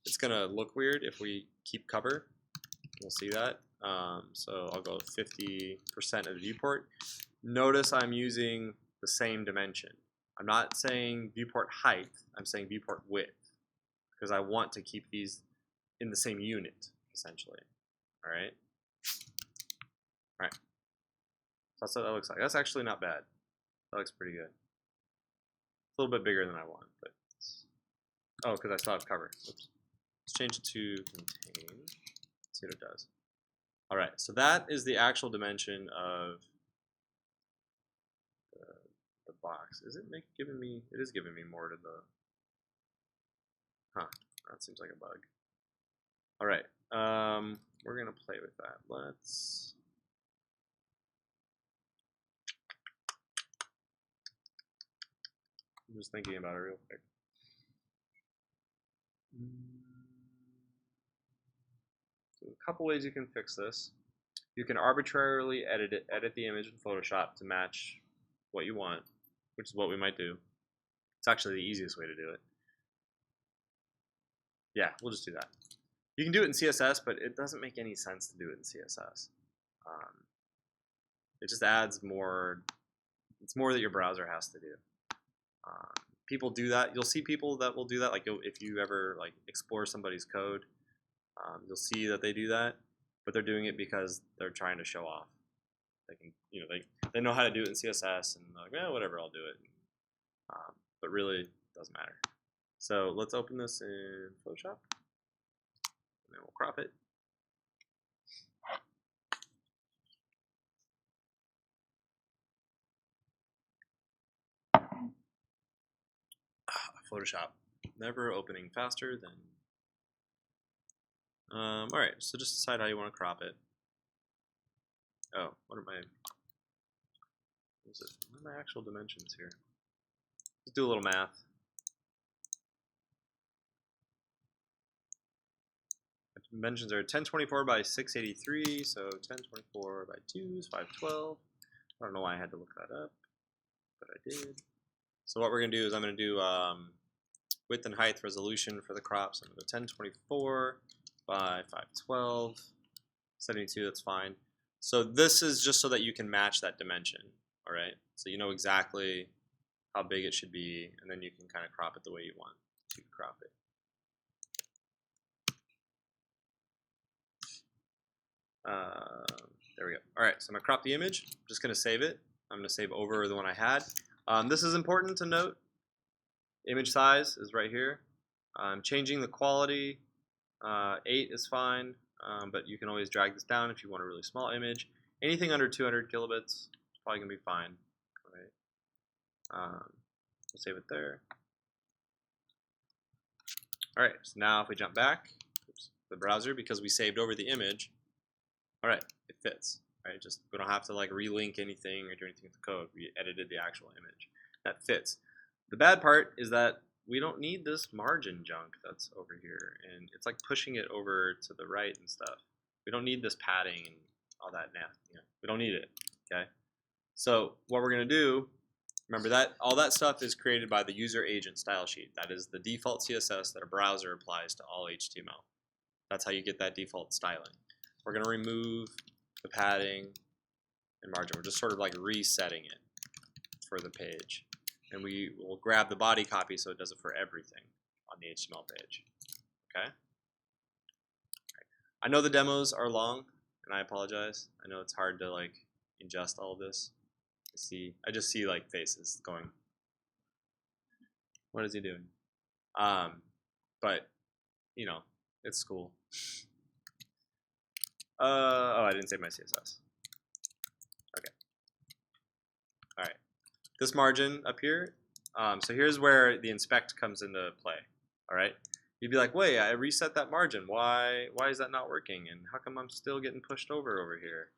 it's going to look weird if we keep cover. We'll see that. So I'll go 50% of the viewport. Notice I'm using the same dimension. I'm not saying viewport height, I'm saying viewport width, because I want to keep these in the same unit, essentially. All right? All right. So that's what that looks like. That's actually not bad. That looks pretty good. A little bit bigger than I want, but oh, because I still have cover. Oops. Let's change it to contain. Let's see what it does. All right, so that is the actual dimension of the box. Is it giving me? It is giving me more to the. Huh. That seems like a bug. All right. We're gonna play with that. Let's. I'm just thinking about it real quick. So a couple ways you can fix this. You can arbitrarily edit the image in Photoshop to match what you want, which is what we might do. It's actually the easiest way to do it. Yeah, we'll just do that. You can do it in CSS, but it doesn't make any sense to do it in CSS. It just adds more. It's more that your browser has to do. People do that. You'll see people that will do that. Like if you ever like explore somebody's code, you'll see that they do that, but they're doing it because they're trying to show off. They can, they know how to do it in CSS, and they're like, well, whatever, I'll do it. But really, it doesn't matter. So let's open this in Photoshop, and then we'll crop it. Photoshop, never opening faster than. All right, so just decide how you want to crop it. Oh, what are my actual dimensions here? Let's do a little math. Dimensions are 1024 by 683, so 1024 by 2 is 512. I don't know why I had to look that up, but I did. So what we're going to do is I'm going to do width and height resolution for the crops. I'm going to go 1024 by 512, 72, that's fine. So this is just so that you can match that dimension, all right? So you know exactly how big it should be, and then you can kind of crop it the way you want to crop it. There we go. All right, so I'm going to crop the image. I'm just going to save it. I'm going to save over the one I had. This is important to note. Image size is right here. I'm changing the quality. 8 is fine, but you can always drag this down if you want a really small image. Anything under 200 kilobits is probably going to be fine. All right. We'll save it there. All right, so now if we jump back to the browser, because we saved over the image, all right, it fits. Right? Just we don't have to like relink anything or do anything with the code. We edited the actual image. That fits. The bad part is that we don't need this margin junk that's over here, and it's like pushing it over to the right and stuff. We don't need this padding and all that nasty. We don't need it. Okay. So what we're gonna do, remember that all that stuff is created by the user agent style sheet. That is the default CSS that a browser applies to all HTML. That's how you get that default styling. We're gonna remove the padding and margin. We're just sort of like resetting it for the page. And we will grab the body copy so it does it for everything on the HTML page. Okay? I know the demos are long, and I apologize. I know it's hard to like ingest all of this. I just see like faces going, what is he doing? But you know, it's cool. Oh, I didn't save my CSS. Okay. All right. This margin up here. So here's where the inspect comes into play. All right. You'd be like, wait, I reset that margin. Why is that not working? And how come I'm still getting pushed over here?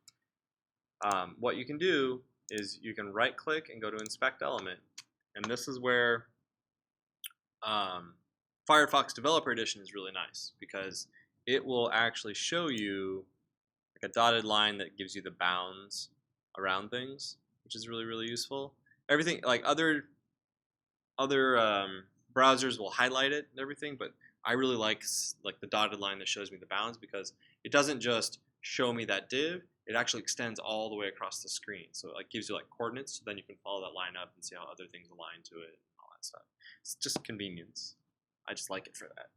What you can do is you can right click and go to inspect element. And this is where Firefox Developer Edition is really nice, because it will actually show you like a dotted line that gives you the bounds around things, which is really, really useful. Everything like other browsers will highlight it and everything, but I really like the dotted line that shows me the bounds, because it doesn't just show me that div, it actually extends all the way across the screen. So it like gives you like coordinates, so then you can follow that line up and see how other things align to it and all that stuff. It's just convenience. I just like it for that.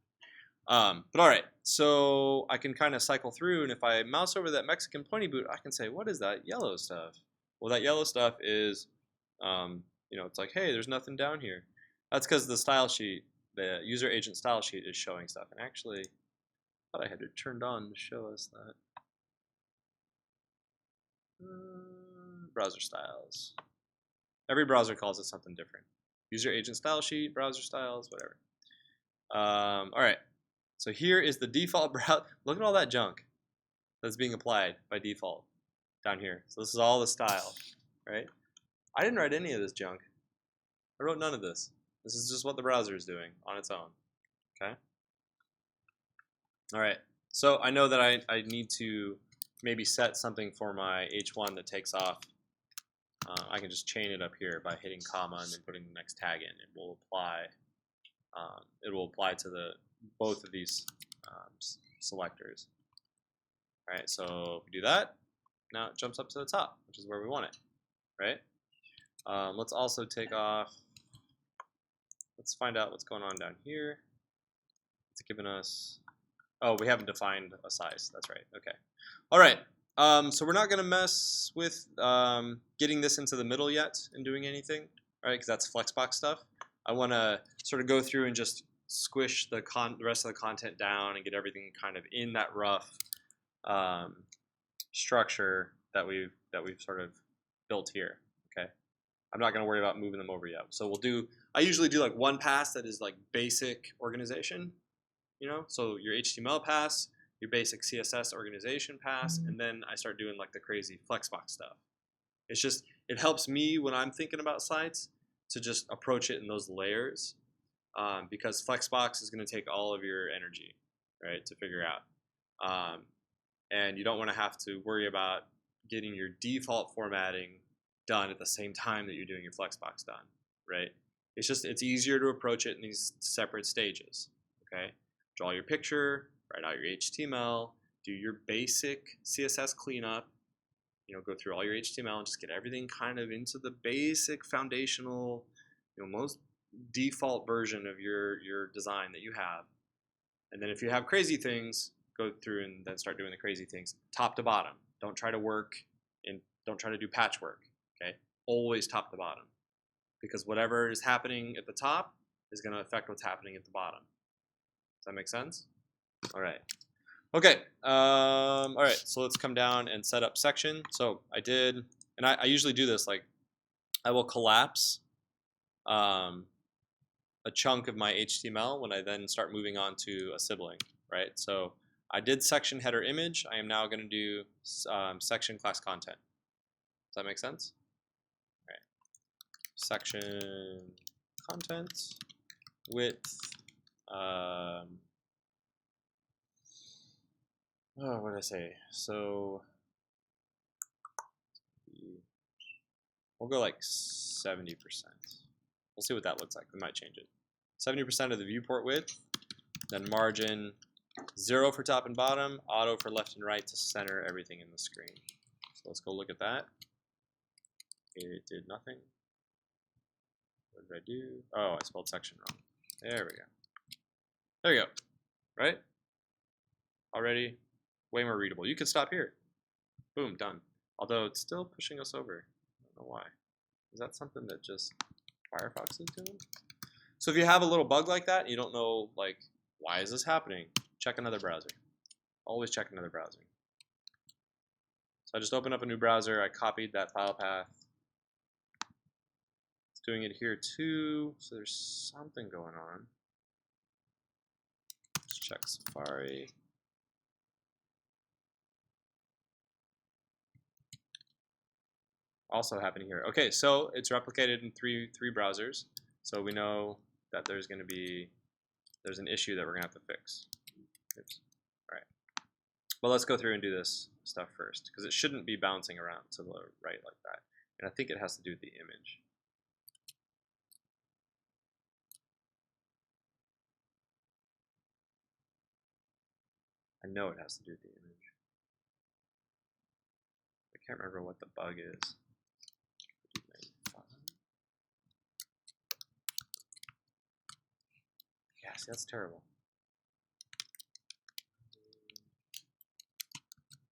But all right, so I can kind of cycle through, and if I mouse over that Mexican pointy boot, I can say, what is that yellow stuff? Well, that yellow stuff is, you know, it's like, hey, there's nothing down here. That's because the style sheet, the user agent style sheet, is showing stuff. And actually, I thought I had it turned on to show us that. Browser styles. Every browser calls it something different. User agent style sheet, browser styles, whatever. All right. So here is the default browser. Look at all that junk that's being applied by default down here. So this is all the style, right? I didn't write any of this junk. I wrote none of this. This is just what the browser is doing on its own. Okay. All right. So I know that I need to maybe set something for my H1 that takes off. I can just chain it up here by hitting comma and then putting the next tag in. It will apply. It will apply to both of these selectors. All right. So if we do that, now it jumps up to the top, which is where we want it, right? Let's also take off. Let's find out what's going on down here. It's given us. Oh, we haven't defined a size. That's right. Okay. All right. So we're not going to mess with getting this into the middle yet and doing anything, all right? Because that's Flexbox stuff. I want to sort of go through and just squish the rest of the content down and get everything kind of in that rough structure that we've sort of built here. Okay. I'm not going to worry about moving them over yet. So we'll do. I usually do like one pass that is like basic organization. You know, so your HTML pass, your basic CSS organization pass, and then I start doing like the crazy Flexbox stuff. It's just, it helps me when I'm thinking about sites to just approach it in those layers, because Flexbox is going to take all of your energy, right, to figure out. And you don't want to have to worry about getting your default formatting done at the same time that you're doing your Flexbox done, right? It's easier to approach it in these separate stages. Okay, draw your picture, write out your HTML, do your basic CSS cleanup. Go through all your HTML and just get everything kind of into the basic foundational, most default version of your design that you have. And then if you have crazy things, go through and then start doing the crazy things top to bottom. Don't try to do patchwork. Okay, always top to bottom, because whatever is happening at the top is going to affect what's happening at the bottom. Does that make sense? All right. Okay. All right. So let's come down and set up section. So I did, and I usually do this. Like, I will collapse a chunk of my HTML when I then start moving on to a sibling. Right. So I did section header image. I am now going to do section class content. Does that make sense? All right. Section content width. What did I say? So we'll go like 70%. We'll see what that looks like. We might change it. 70% of the viewport width, then margin 0 for top and bottom, auto for left and right to center everything in the screen. So let's go look at that. It did nothing. What did I do? Oh, I spelled section wrong. There we go. There we go. Right? Already way more readable. You could stop here. Boom, done. Although it's still pushing us over. I don't know why. Is that something that just Firefox is doing? So if you have a little bug like that, and you don't know, like, why is this happening? Check another browser. Always check another browser. So I just opened up a new browser. I copied that file path. It's doing it here too. So there's something going on. Let's check Safari. Also happening here. Okay, so it's replicated in three browsers. So we know that there's an issue that we're gonna have to fix. Oops. All right. Well, let's go through and do this stuff first, because it shouldn't be bouncing around to the right like that. And I think it has to do with the image. I know it has to do with the image. I can't remember what the bug is. Yes, that's terrible.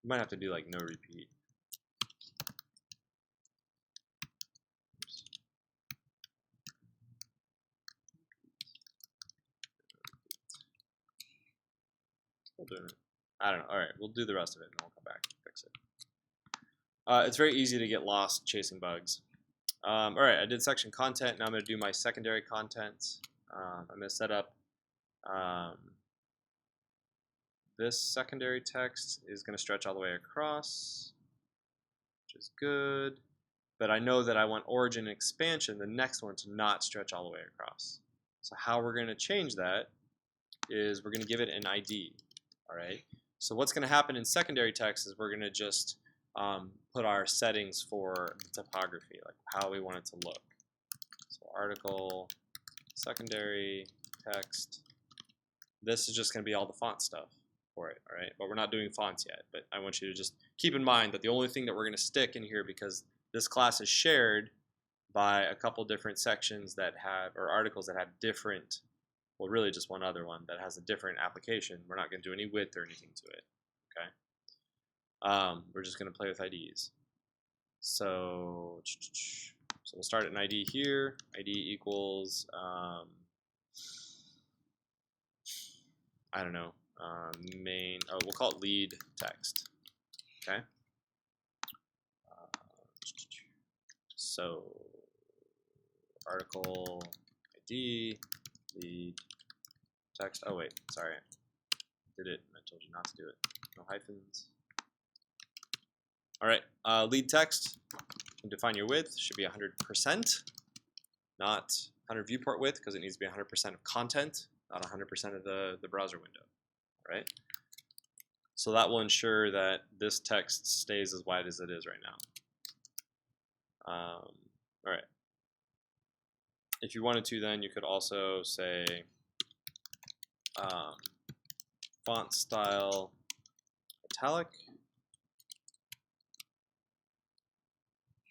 You might have to do like no repeat. Oops. Still doing it. I don't know. All right, we'll do the rest of it and then we'll come back and fix it. It's very easy to get lost chasing bugs. All right, I did section content. Now I'm going to do my secondary content. I'm going to set up this secondary text is going to stretch all the way across, which is good. But I know that I want origin and expansion, the next one, to not stretch all the way across. So how we're going to change that is we're going to give it an ID. All right. So what's going to happen in secondary text is we're going to just put our settings for typography, like how we want it to look. So article, secondary text. This is just going to be all the font stuff for it, all right? But we're not doing fonts yet. But I want you to just keep in mind that the only thing that we're going to stick in here, because this class is shared by a couple different sections that have, or articles that have different, well, really just one other one that has a different application. We're not going to do any width or anything to it, okay? We're just going to play with IDs. So we'll start at an ID here. ID equals, I don't know, main, we'll call it lead text, okay? So article ID, lead text, oh wait, sorry, did it, I told you not to do it, no hyphens. All right, lead text, you define your width, should be 100%, not 100 viewport width, because it needs to be 100% of content, not 100% of the browser window, right? So that will ensure that this text stays as wide as it is right now. All right. if you wanted to, then you could also say font style italic.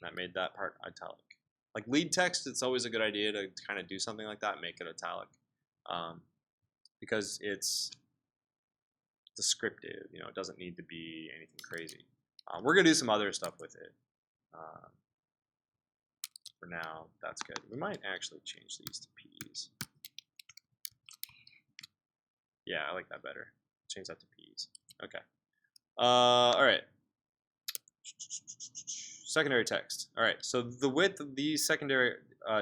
That made that part italic. Like lead text, it's always a good idea to kind of do something like that, make it italic, because it's descriptive. You know, it doesn't need to be anything crazy. We're gonna do some other stuff with it. For now, that's good. We might actually change these to P's. Yeah, I like that better. Change that to P's. Okay. All right. Secondary text. All right. So the width of these secondary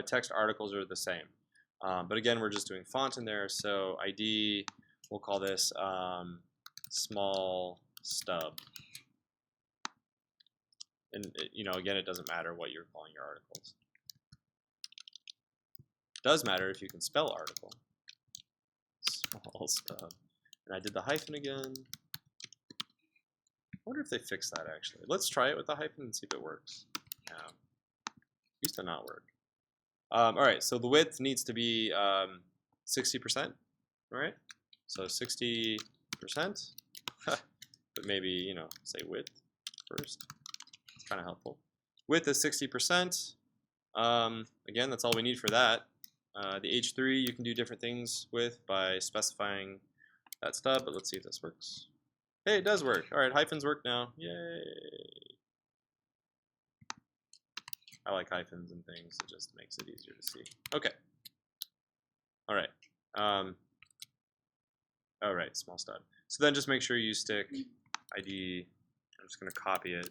text articles are the same, but again, we're just doing font in there. So ID, we'll call this small stub. And you know, again, it doesn't matter what you're calling your articles. It does matter if you can spell article. Small stub. And I did the hyphen again. I wonder if they fixed that actually. Let's try it with the hyphen and see if it works. Yeah. Used to not work. All right, so the width needs to be 60%. All right, so 60%. But maybe, you know, say width first. It's kind of helpful. Width is 60%. Again, that's all we need for that. The H3 you can do different things with by specifying that stub, but let's see if this works. Hey, it does work. All right, hyphens work now. Yay. I like hyphens and things. It just makes it easier to see. Okay. All right. All right, small stub. So then just make sure you stick ID. I'm just going to copy it.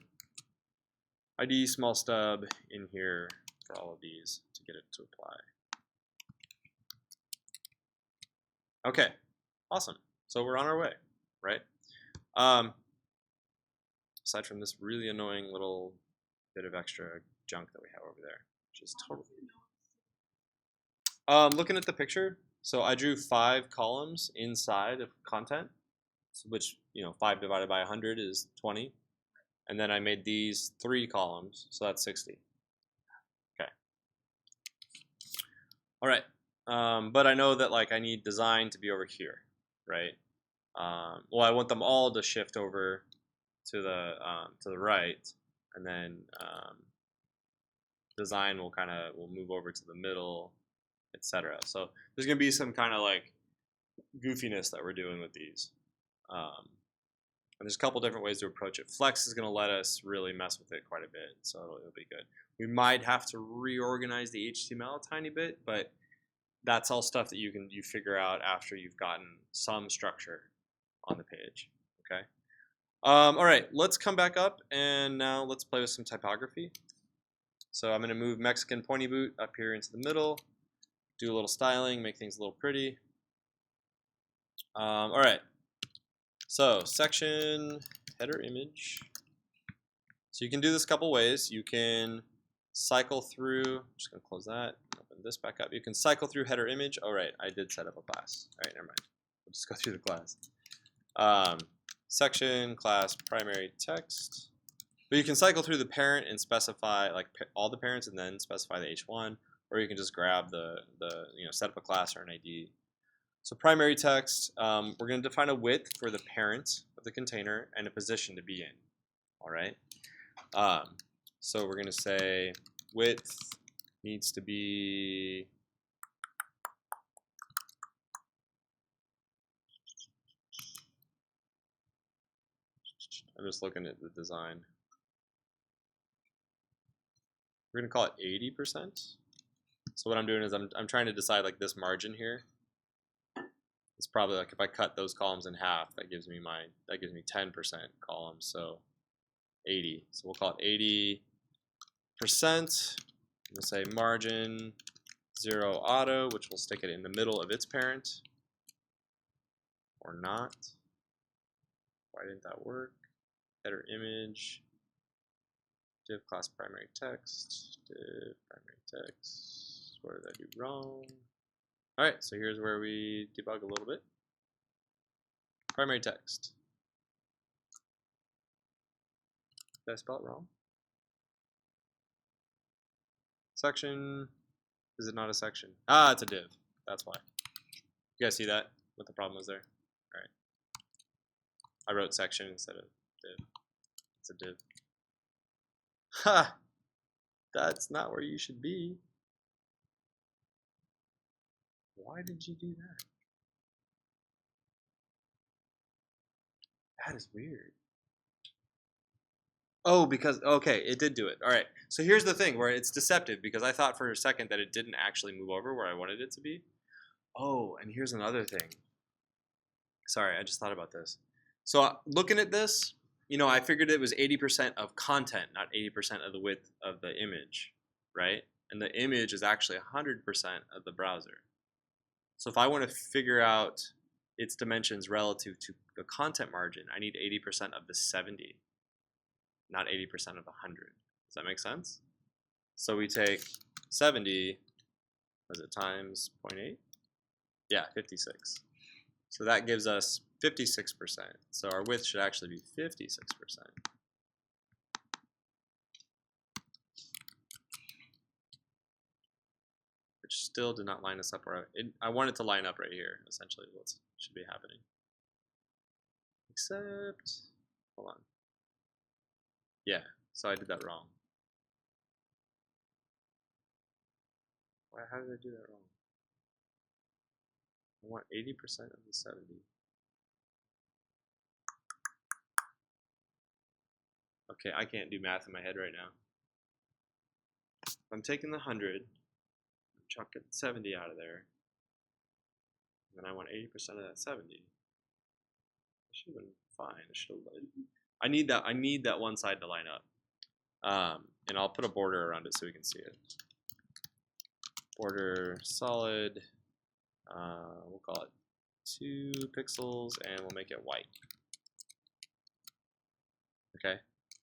ID small stub in here for all of these to get it to apply. Okay, awesome. So we're on our way, right? Aside from this really annoying little bit of extra junk that we have over there, which is totally. Looking at the picture, so I drew 5 columns inside of content, which, you know, 5 divided by 100 is 20, and then I made these 3 columns, so that's 60. Okay. All right. But I know that like I need design to be over here, right? Well, I want them all to shift over to the right, and then design will move over to the middle, etc. So there's gonna be some kind of like goofiness that we're doing with these, and there's a couple different ways to approach it. Flex is gonna let us really mess with it quite a bit, so it'll be good. We might have to reorganize the HTML a tiny bit, but that's all stuff that you figure out after you've gotten some structure on the page. Okay. All right, let's come back up and now let's play with some typography. So I'm going to move Mexican pointy boot up here into the middle, do a little styling, make things a little pretty. All right. So section header image. So you can do this a couple ways. You can cycle through. I'm just going to close that. Open this back up. You can cycle through header image. Oh, right. I did set up a class. All right, never mind. We'll just go through the class. Section, class, primary text. But you can cycle through the parent and specify like all the parents and then specify the H1, or you can just grab the set up a class or an ID. So primary text, we're going to define a width for the parent of the container and a position to be in. All right. So we're going to say width needs to be I'm just looking at the design. We're going to call it 80%. So what I'm doing is I'm trying to decide like this margin here. It's probably like if I cut those columns in half, that gives me 10% columns. So 80. So we'll call it 80%. We'll say margin 0 auto, which will stick it in the middle of its parent. Or not. Why didn't that work? Header image. Div class primary text. Div primary text. What did I do wrong? Alright, so here's where we debug a little bit. Primary text. Did I spell it wrong? Section Is it not a section? Ah, it's a div. That's why. You guys see that? What the problem was there? All right. I wrote section instead of div. It's a div. Ha! That's not where you should be. Why did you do that? That is weird. Oh, because, okay, it did do it. All right. So here's the thing where it's deceptive because I thought for a second that it didn't actually move over where I wanted it to be. Oh, and here's another thing. Sorry, I just thought about this. So looking at this, you know, I figured it was 80% of content, not 80% of the width of the image, right? And the image is actually 100% of the browser. So if I want to figure out its dimensions relative to the content margin, I need 80% of the 70, not 80% of 100. Does that make sense? So we take 70, was it times 0.8? Yeah, 56. So that gives us 56%. So our width should actually be 56%. Which still did not line us up where I want it to line up right here, essentially what should be happening. Except, hold on. Yeah, so I did that wrong. How did I do that wrong? I want 80% of the 70. Okay, I can't do math in my head right now. I'm taking the 100, I'm chucking 70 out of there, and then I want 80% of that 70. That should have been fine. I need that one side to line up. And I'll put a border around it so we can see it. Border solid, we'll call it 2 pixels, and we'll make it white. Okay,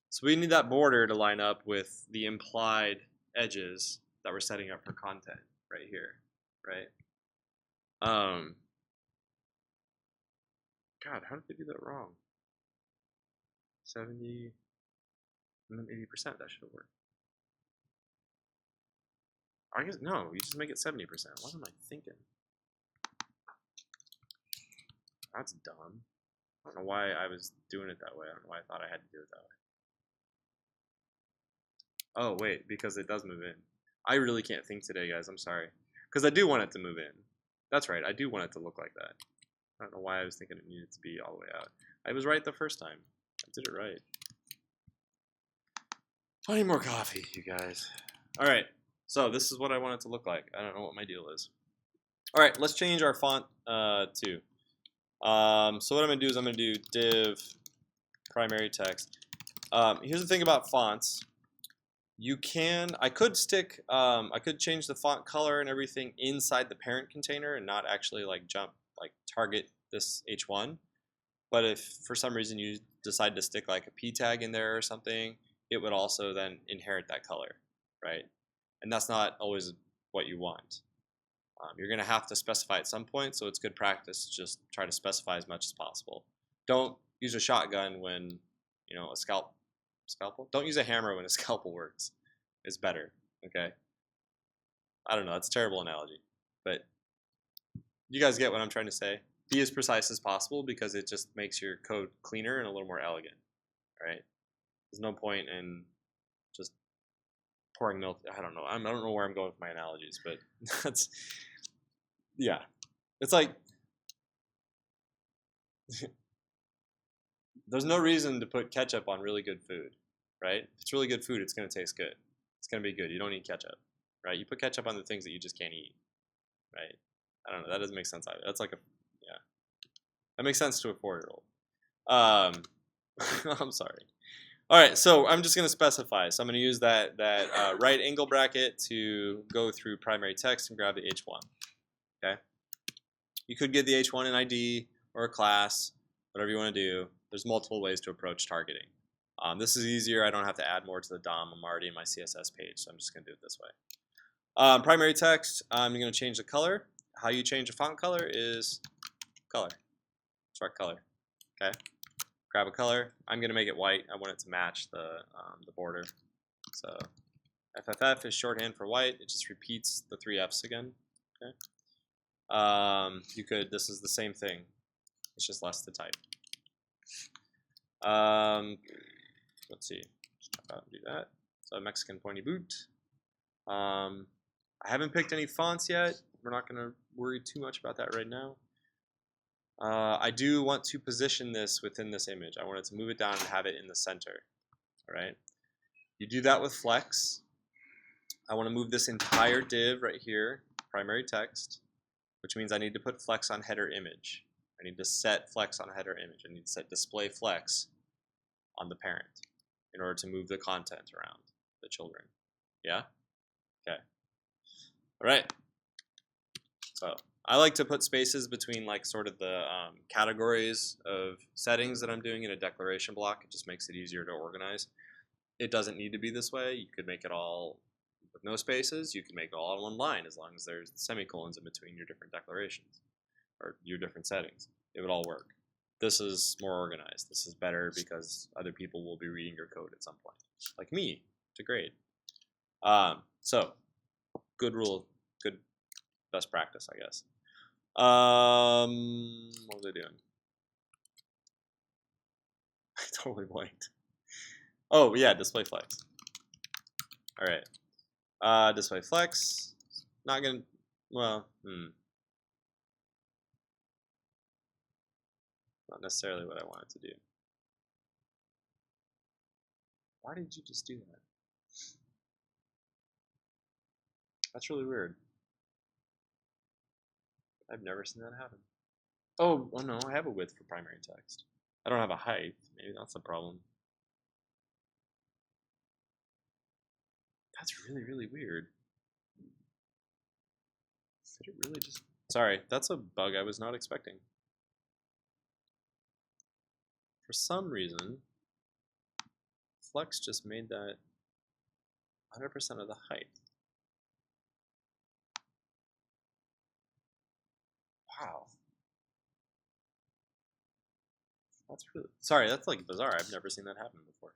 so we need that border to line up with the implied edges that we're setting up for content right here, right? God, how did they do that wrong? 70 and then 80%, that should have worked. I guess, no, you just make it 70%. What am I thinking? That's dumb. I don't know why I was doing it that way. I don't know why I thought I had to do it that way. Oh, wait, because it does move in. I really can't think today, guys. I'm sorry. Because I do want it to move in. That's right. I do want it to look like that. I don't know why I was thinking it needed to be all the way out. I was right the first time. I did it right. I need more coffee, you guys. All right. So this is what I want it to look like. I don't know what my deal is. All right. Let's change our font too. So what I'm going to do is I'm going to do div primary text. Here's the thing about fonts. I could change the font color and everything inside the parent container and not actually target this H1. But if for some reason you decide to stick like a P tag in there or something, it would also then inherit that color, right? And that's not always what you want. You're going to have to specify at some point, so it's good practice to just try to specify as much as possible. Don't use a shotgun when, a scalpel? Don't use a hammer when a scalpel works. It's better, okay? I don't know, that's a terrible analogy, but you guys get what I'm trying to say. Be as precise as possible because it just makes your code cleaner and a little more elegant, right? There's no point in just pouring milk. I don't know. I don't know where I'm going with my analogies, but that's, yeah. It's like, there's no reason to put ketchup on really good food, right? If it's really good food, it's going to taste good. It's going to be good. You don't need ketchup, right? You put ketchup on the things that you just can't eat, right? I don't know. That doesn't make sense either. That's like yeah. That makes sense to a 4-year-old. I'm sorry. All right, so I'm just going to specify. So I'm going to use that right angle bracket to go through primary text and grab the H1. Okay. You could give the H1 an ID or a class, whatever you want to do. There's multiple ways to approach targeting. This is easier. I don't have to add more to the DOM. I'm already in my CSS page, so I'm just going to do it this way. Primary text, I'm going to change the color. How you change the font color is color. Select color. Okay. Grab a color. I'm going to make it white. I want it to match the border. So FFF is shorthand for white. It just repeats the 3 Fs again. Okay. This is the same thing. It's just less to type. Let's see. Just jump out and do that. So Mexican pointy boot. I haven't picked any fonts yet. We're not going to worry too much about that right now. I do want to position this within this image. I wanted to move it down and have it in the center. All right. You do that with flex. I want to move this entire div right here, primary text, which means I need to put flex on header image. I need to set flex on header image. I need to set display flex on the parent in order to move the content around the children. Yeah? Okay. All right. So I like to put spaces between like sort of the categories of settings that I'm doing in a declaration block. It just makes it easier to organize. It doesn't need to be this way. You could make it all with no spaces. You can make it all on one line as long as there's semicolons in between your different declarations or your different settings. It would all work. This is more organized. This is better because other people will be reading your code at some point, like me, to grade. So, good rule, good best practice, I guess. What was I doing? I totally blanked. Oh yeah, display flex. All right, display flex. Not gonna. Well, not necessarily what I wanted to do. Why did you just do that? That's really weird. I've never seen that happen. Oh no, I have a width for primary text. I don't have a height. Maybe that's the problem. That's really, really weird. Did it really just... Sorry, that's a bug I was not expecting. For some reason, Flex just made that 100% of the height. Wow. That's really... Sorry, that's like bizarre. I've never seen that happen before.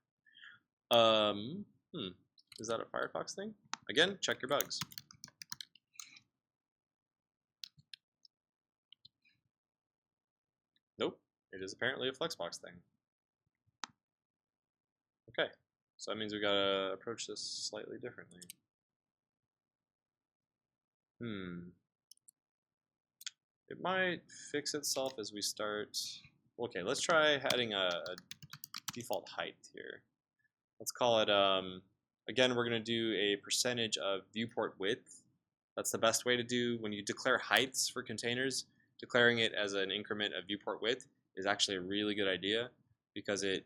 Is that a Firefox thing? Again, check your bugs. Nope, it is apparently a Flexbox thing. Okay, so that means we gotta approach this slightly differently. It might fix itself as we start. Okay, let's try adding a default height here. Let's call it, again, we're going to do a percentage of viewport width. That's the best way to do when you declare heights for containers. Declaring it as an increment of viewport width is actually a really good idea because it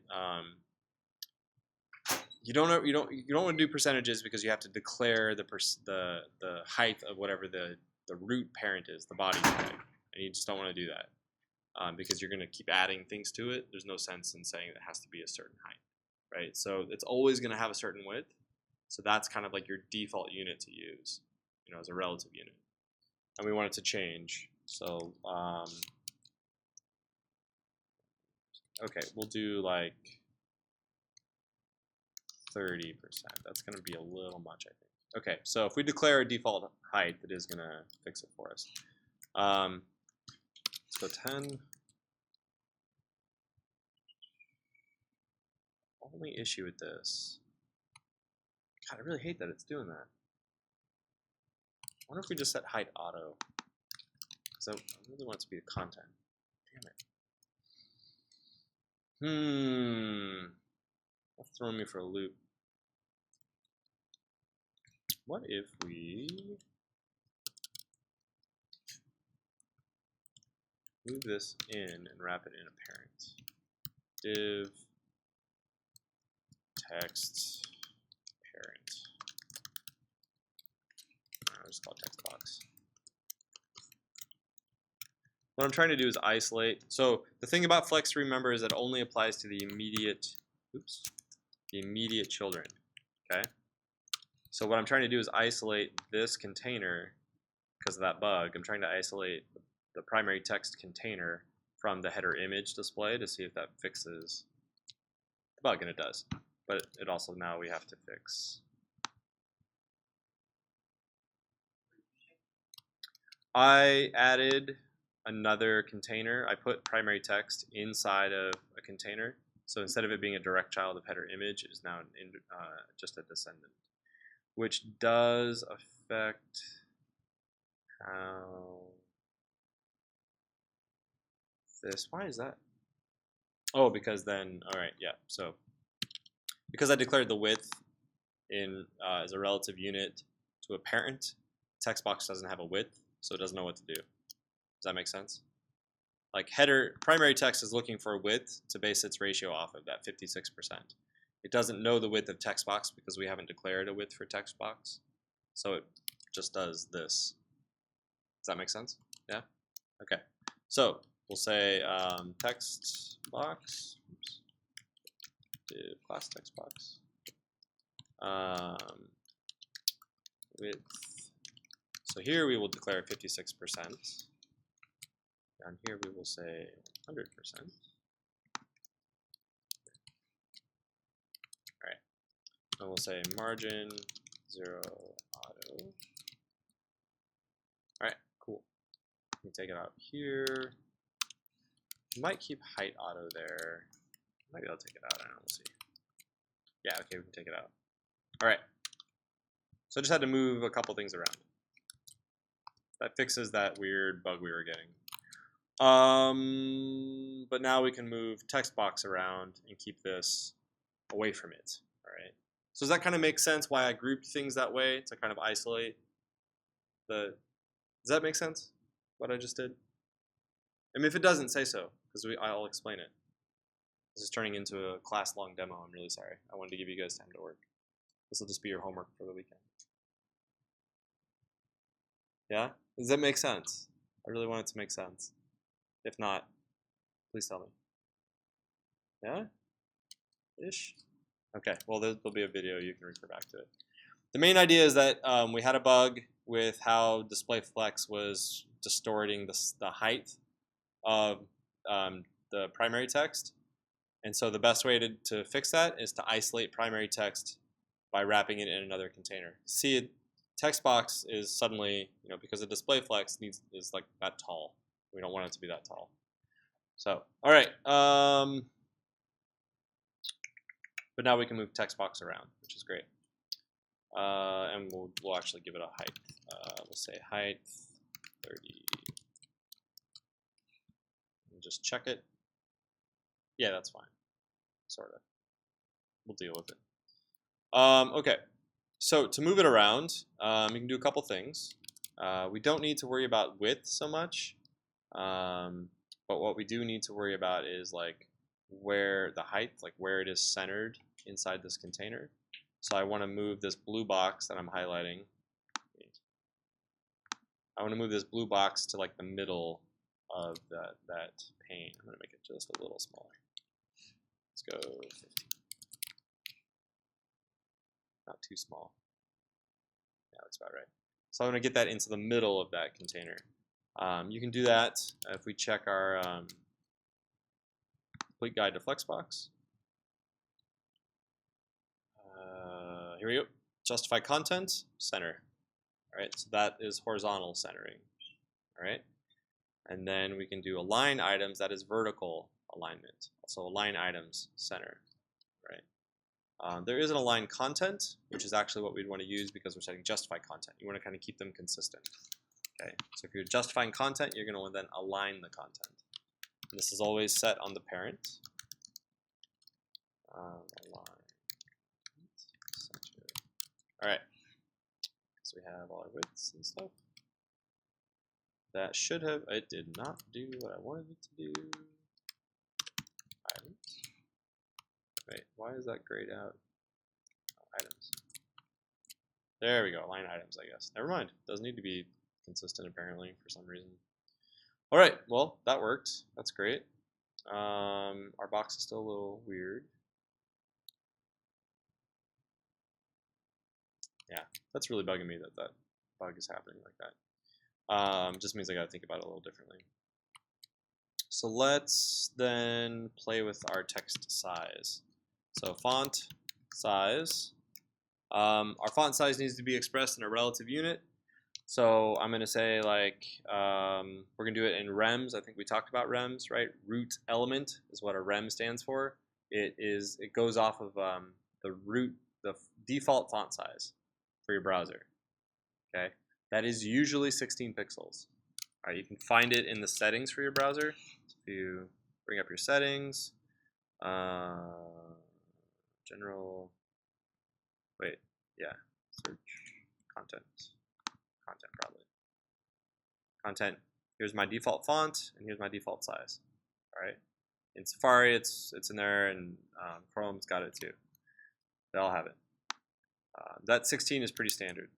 you don't want to do percentages because you have to declare the height of whatever the root parent is, the body tag, and you just don't want to do that because you're going to keep adding things to it. There's no sense in saying it has to be a certain height, right? So it's always going to have a certain width. So that's kind of like your default unit to use, as a relative unit. And we want it to change. So okay, we'll do like 30%. That's going to be a little much, I think. Okay, so if we declare a default height, it is going to fix it for us. So 10. Only issue with this. God, I really hate that it's doing that. I wonder if we just set height auto. Because I really want it to be the content. Damn it. That's throwing me for a loop. What if we move this in and wrap it in a parent? Div text parent. I'll just call it text box. What I'm trying to do is isolate. So the thing about Flex to remember is that it only applies to the immediate children. Okay. So what I'm trying to do is isolate this container because of that bug. I'm trying to isolate the primary text container from the header image display to see if that fixes the bug, and it does. But it also now we have to fix I added another container. I put primary text inside of a container. So instead of it being a direct child of header image, it is now just a descendant, which does affect how this. Why is that? Oh, because then, all right, yeah. So because I declared the width in as a relative unit to a parent, text box doesn't have a width, so it doesn't know what to do. Does that make sense? Like header, primary text is looking for a width to base its ratio off of that 56%. It doesn't know the width of text box because we haven't declared a width for text box. So it just does this. Does that make sense? Yeah? Okay. So we'll say text box, oops, div class text box, width. So here we will declare 56%. Down here we will say 100%. All right. And we'll say margin 0 auto. All right, cool. We take it out here. We might keep height auto there. Maybe I'll take it out. I don't know. We'll see. Yeah, okay, we can take it out. All right. So I just had to move a couple things around. That fixes that weird bug we were getting. But now we can move text box around and keep this away from it. All right. So does that kind of make sense why I grouped things that way to kind of isolate the? Does that make sense? What I just did? I mean, if it doesn't, say so, because I'll explain it. This is turning into a class-long demo. I'm really sorry. I wanted to give you guys time to work. This will just be your homework for the weekend. Yeah? Does that make sense? I really want it to make sense. If not, please tell me. Yeah? Ish? Okay, well, there'll be a video. You can refer back to it. The main idea is that we had a bug with how display flex was distorting the height of the primary text. And so the best way to fix that is to isolate primary text by wrapping it in another container. See, text box is suddenly, because the display flex is like that tall. We don't want it to be that tall. So, all right. But now we can move text box around, which is great. And we'll actually give it a height. We'll say height 30. And just check it. Yeah, that's fine. Sort of. We'll deal with it. Okay. So to move it around, you can do a couple things. We don't need to worry about width so much. But what we do need to worry about is like where the height, like where it is centered inside this container. So I want to move this blue box that I'm highlighting. I want to move this blue box to like the middle of that pane. I'm going to make it just a little smaller. Let's go 15. Not too small. Yeah, that's about right. So I'm going to get that into the middle of that container. You can do that if we check our complete guide to Flexbox. Here we go. Justify content, center. All right, so that is horizontal centering. All right, and then we can do align items. That is vertical alignment. So align items, center. Right. There is an align content, which is actually what we'd want to use because we're setting justify content. You want to kind of keep them consistent. Okay, so if you're justifying content, you're going to then align the content. And this is always set on the parent. Align. Center. All right. So we have all our widths and stuff. That should have. It did not do what I wanted it to do. Items. Wait, why is that grayed out? Oh, items. There we go. Align items, I guess. Never mind. Doesn't need to be consistent apparently for some reason. All right, well that worked. That's great. Our box is still a little weird. Yeah, that's really bugging me that bug is happening like that. Just means I got to think about it a little differently. So let's then play with our text size. So font size. Our font size needs to be expressed in a relative unit. So I'm going to say like, we're going to do it in rems. I think we talked about rems, right? Root element is what a rem stands for. It goes off of the default font size for your browser. Okay, that is usually 16 pixels. All right, you can find it in the settings for your browser. So if you bring up your settings, general, wait, yeah, search content, probably. Content, here's my default font, and here's my default size. All right, in Safari, it's in there, and Chrome's got it too. They all have it. That 16 is pretty standard.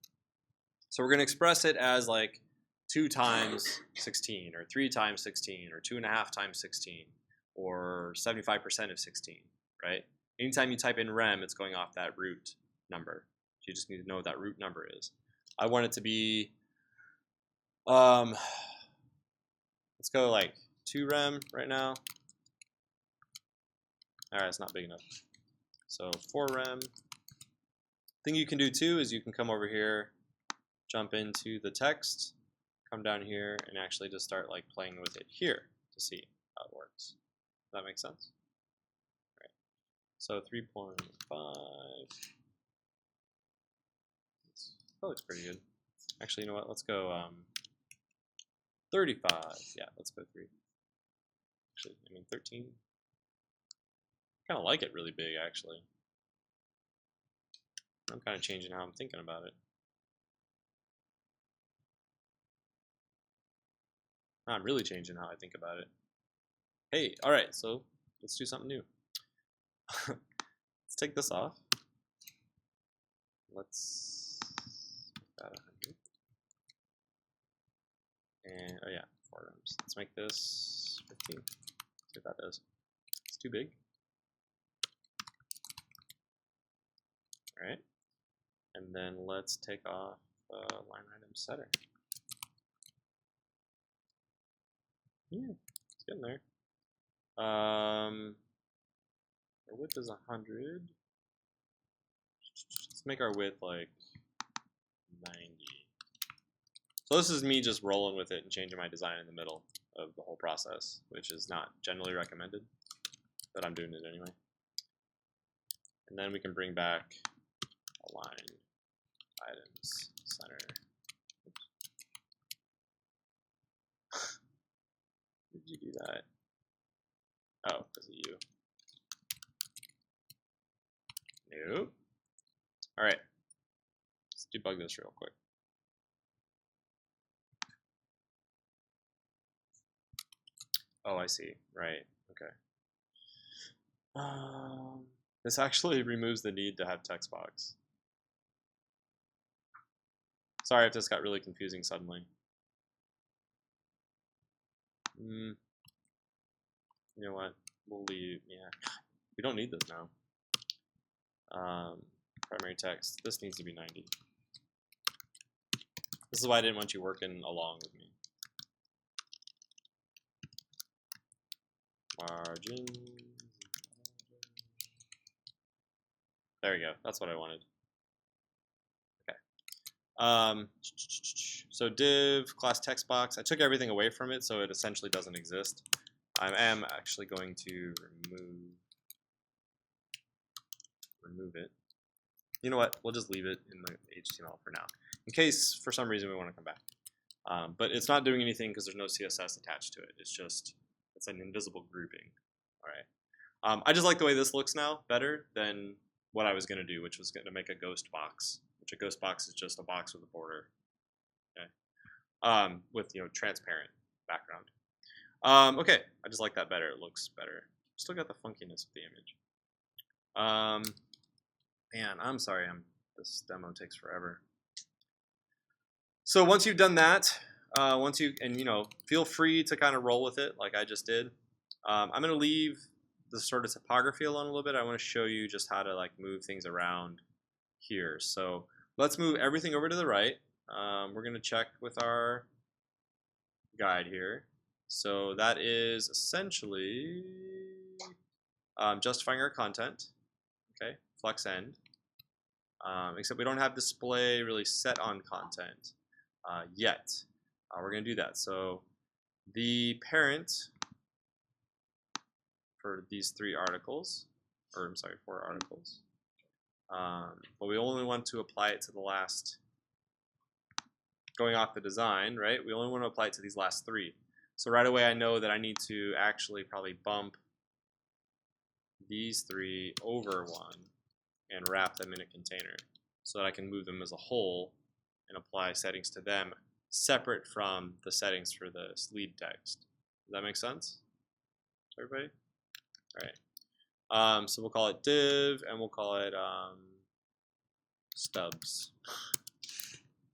So we're going to express it as like 2 times 16, or 3 times 16, or 2.5 times 16, or 75% of 16, right? Anytime you type in rem, it's going off that root number. So you just need to know what that root number is. I want it to be, let's go like 2 rem right now. All right, it's not big enough. So 4 rem. Thing you can do too is you can come over here, jump into the text, come down here, and actually just start like playing with it here to see how it works. Does that make sense? All right. So 3.5. That looks pretty good. Actually, you know what? Let's go 35. Yeah, let's go 3. Actually, I mean 13. I kind of like it really big, actually. I'm kind of changing how I'm thinking about it. I'm really changing how I think about it. Hey, all right, so let's do something new. Let's take this off. Let's make that 100. And, oh yeah, 4 rems. Let's make this 15. See what that does. It's too big. All right. And then let's take off line item setter. Yeah, it's getting there. Our width is 100. Let's make our width like 90. So this is me just rolling with it and changing my design in the middle of the whole process, which is not generally recommended, but I'm doing it anyway. And then we can bring back align items center. Did you do that? Oh, because of you. Nope. All right. Let's debug this real quick. Oh, I see. Right. Okay. This actually removes the need to have text box. Sorry if this got really confusing suddenly. You know what? We'll leave. Yeah. We don't need this now. Primary text. This needs to be 90. This is why I didn't want you working along with me. Margin. There we go. That's what I wanted. Okay. So div class text box. I took everything away from it, so it essentially doesn't exist. I am actually going to remove it. You know what? We'll just leave it in the HTML for now, in case for some reason we want to come back. But it's not doing anything because there's no CSS attached to it. It's an invisible grouping. All right. I just like the way this looks now better than what I was going to do, which was going to make a ghost box. Which a ghost box is just a box with a border. Okay. With transparent background. Okay. I just like that better. It looks better. Still got the funkiness of the image. Man, I'm sorry. This demo takes forever. So once you've done that, feel free to kind of roll with it like I just did. I'm going to leave the sort of topography alone a little bit. I want to show you just how to like move things around here. So let's move everything over to the right. We're going to check with our guide here. So that is essentially justifying our content. Okay, flex end. Except we don't have display really set on content. yet. We're going to do that. So the parent for these 3 articles, or I'm sorry, 4 articles, but we only want to apply it to the last, going off the design, right? We only want to apply it to these last 3. So right away I know that I need to actually probably bump these 3 over 1 and wrap them in a container so that I can move them as a whole and apply settings to them separate from the settings for the lead text. Does that make sense to everybody? All right. So we'll call it div and we'll call it stubs.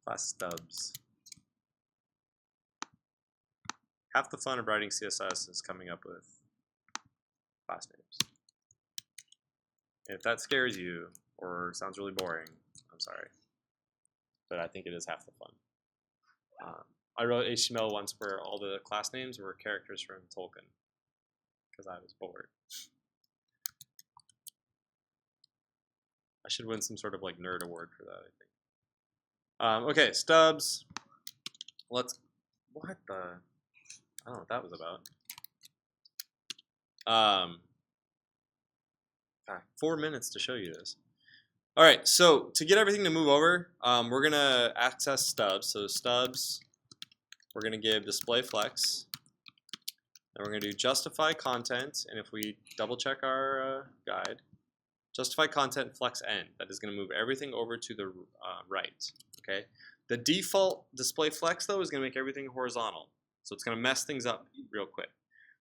Class stubs. Half the fun of writing CSS is coming up with class names. And if that scares you or sounds really boring, I'm sorry. But I think it is half the fun. I wrote HTML once where all the class names were characters from Tolkien because I was bored. I should win some sort of like nerd award for that, I think. Okay, stubs. What the? I don't know what that was about. 4 minutes to show you this. All right, so to get everything to move over, we're gonna access stubs. So stubs, we're gonna give display flex, and we're gonna do justify content. And if we double check our guide, justify content flex end. That is gonna move everything over to the right. Okay. The default display flex though is gonna make everything horizontal, so it's gonna mess things up real quick.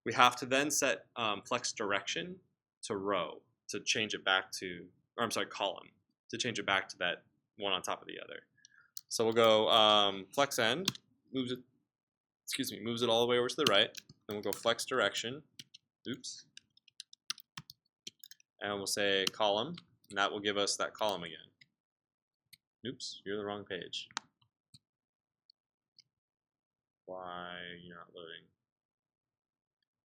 We have to then set flex direction to row to change it back to, or I'm sorry, column, to change it back to that one on top of the other. So we'll go flex end, moves it all the way over to the right. Then we'll go flex direction, oops, and we'll say column, and that will give us that column again. Oops, you're the wrong page. Why you're not loading?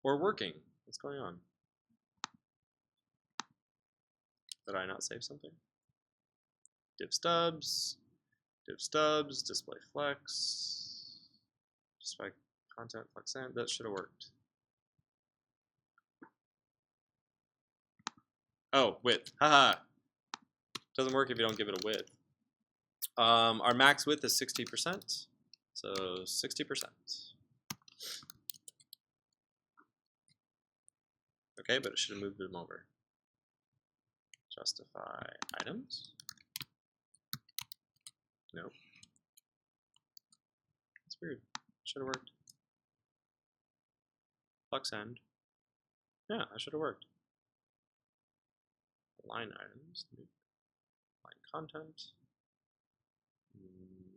Or working? What's going on? Did I not save something? Div stubs, display flex, display content flex end. That should have worked. Oh, width. Haha. Doesn't work if you don't give it a width. Our max width is 60%. So 60%. Okay, but it should have moved them over. Justify items. Nope. That's weird. Should have worked. Flex end. Yeah, that should have worked. Line items. Line content.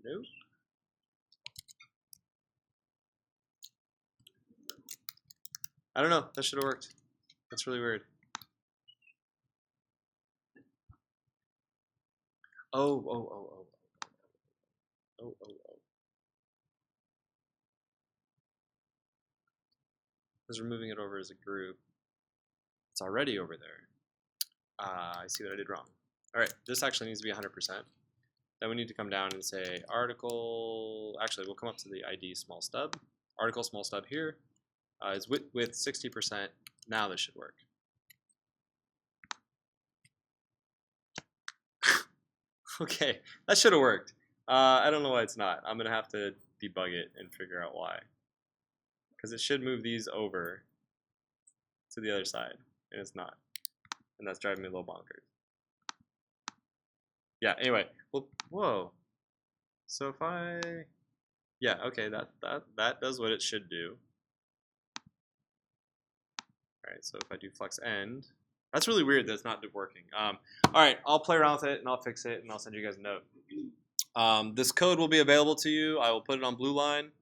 Nope. I don't know. That should have worked. That's really weird. Oh. Because we're moving it over as a group. It's already over there. I see that I did wrong. All right, this actually needs to be 100%. Then we need to come down and say article. Actually, we'll come up to the ID small stub. Article small stub here is with 60%. Now this should work. Okay, that should have worked. I don't know why it's not. I'm gonna have to debug it and figure out why. Because it should move these over to the other side, and it's not. And that's driving me a little bonkers. Yeah, anyway, well, whoa. So if I, yeah, okay, that does what it should do. All right, so if I do flex end, that's really weird that it's not working. All right, I'll play around with it and I'll fix it and I'll send you guys a note. This code will be available to you. I will put it on Blue Line.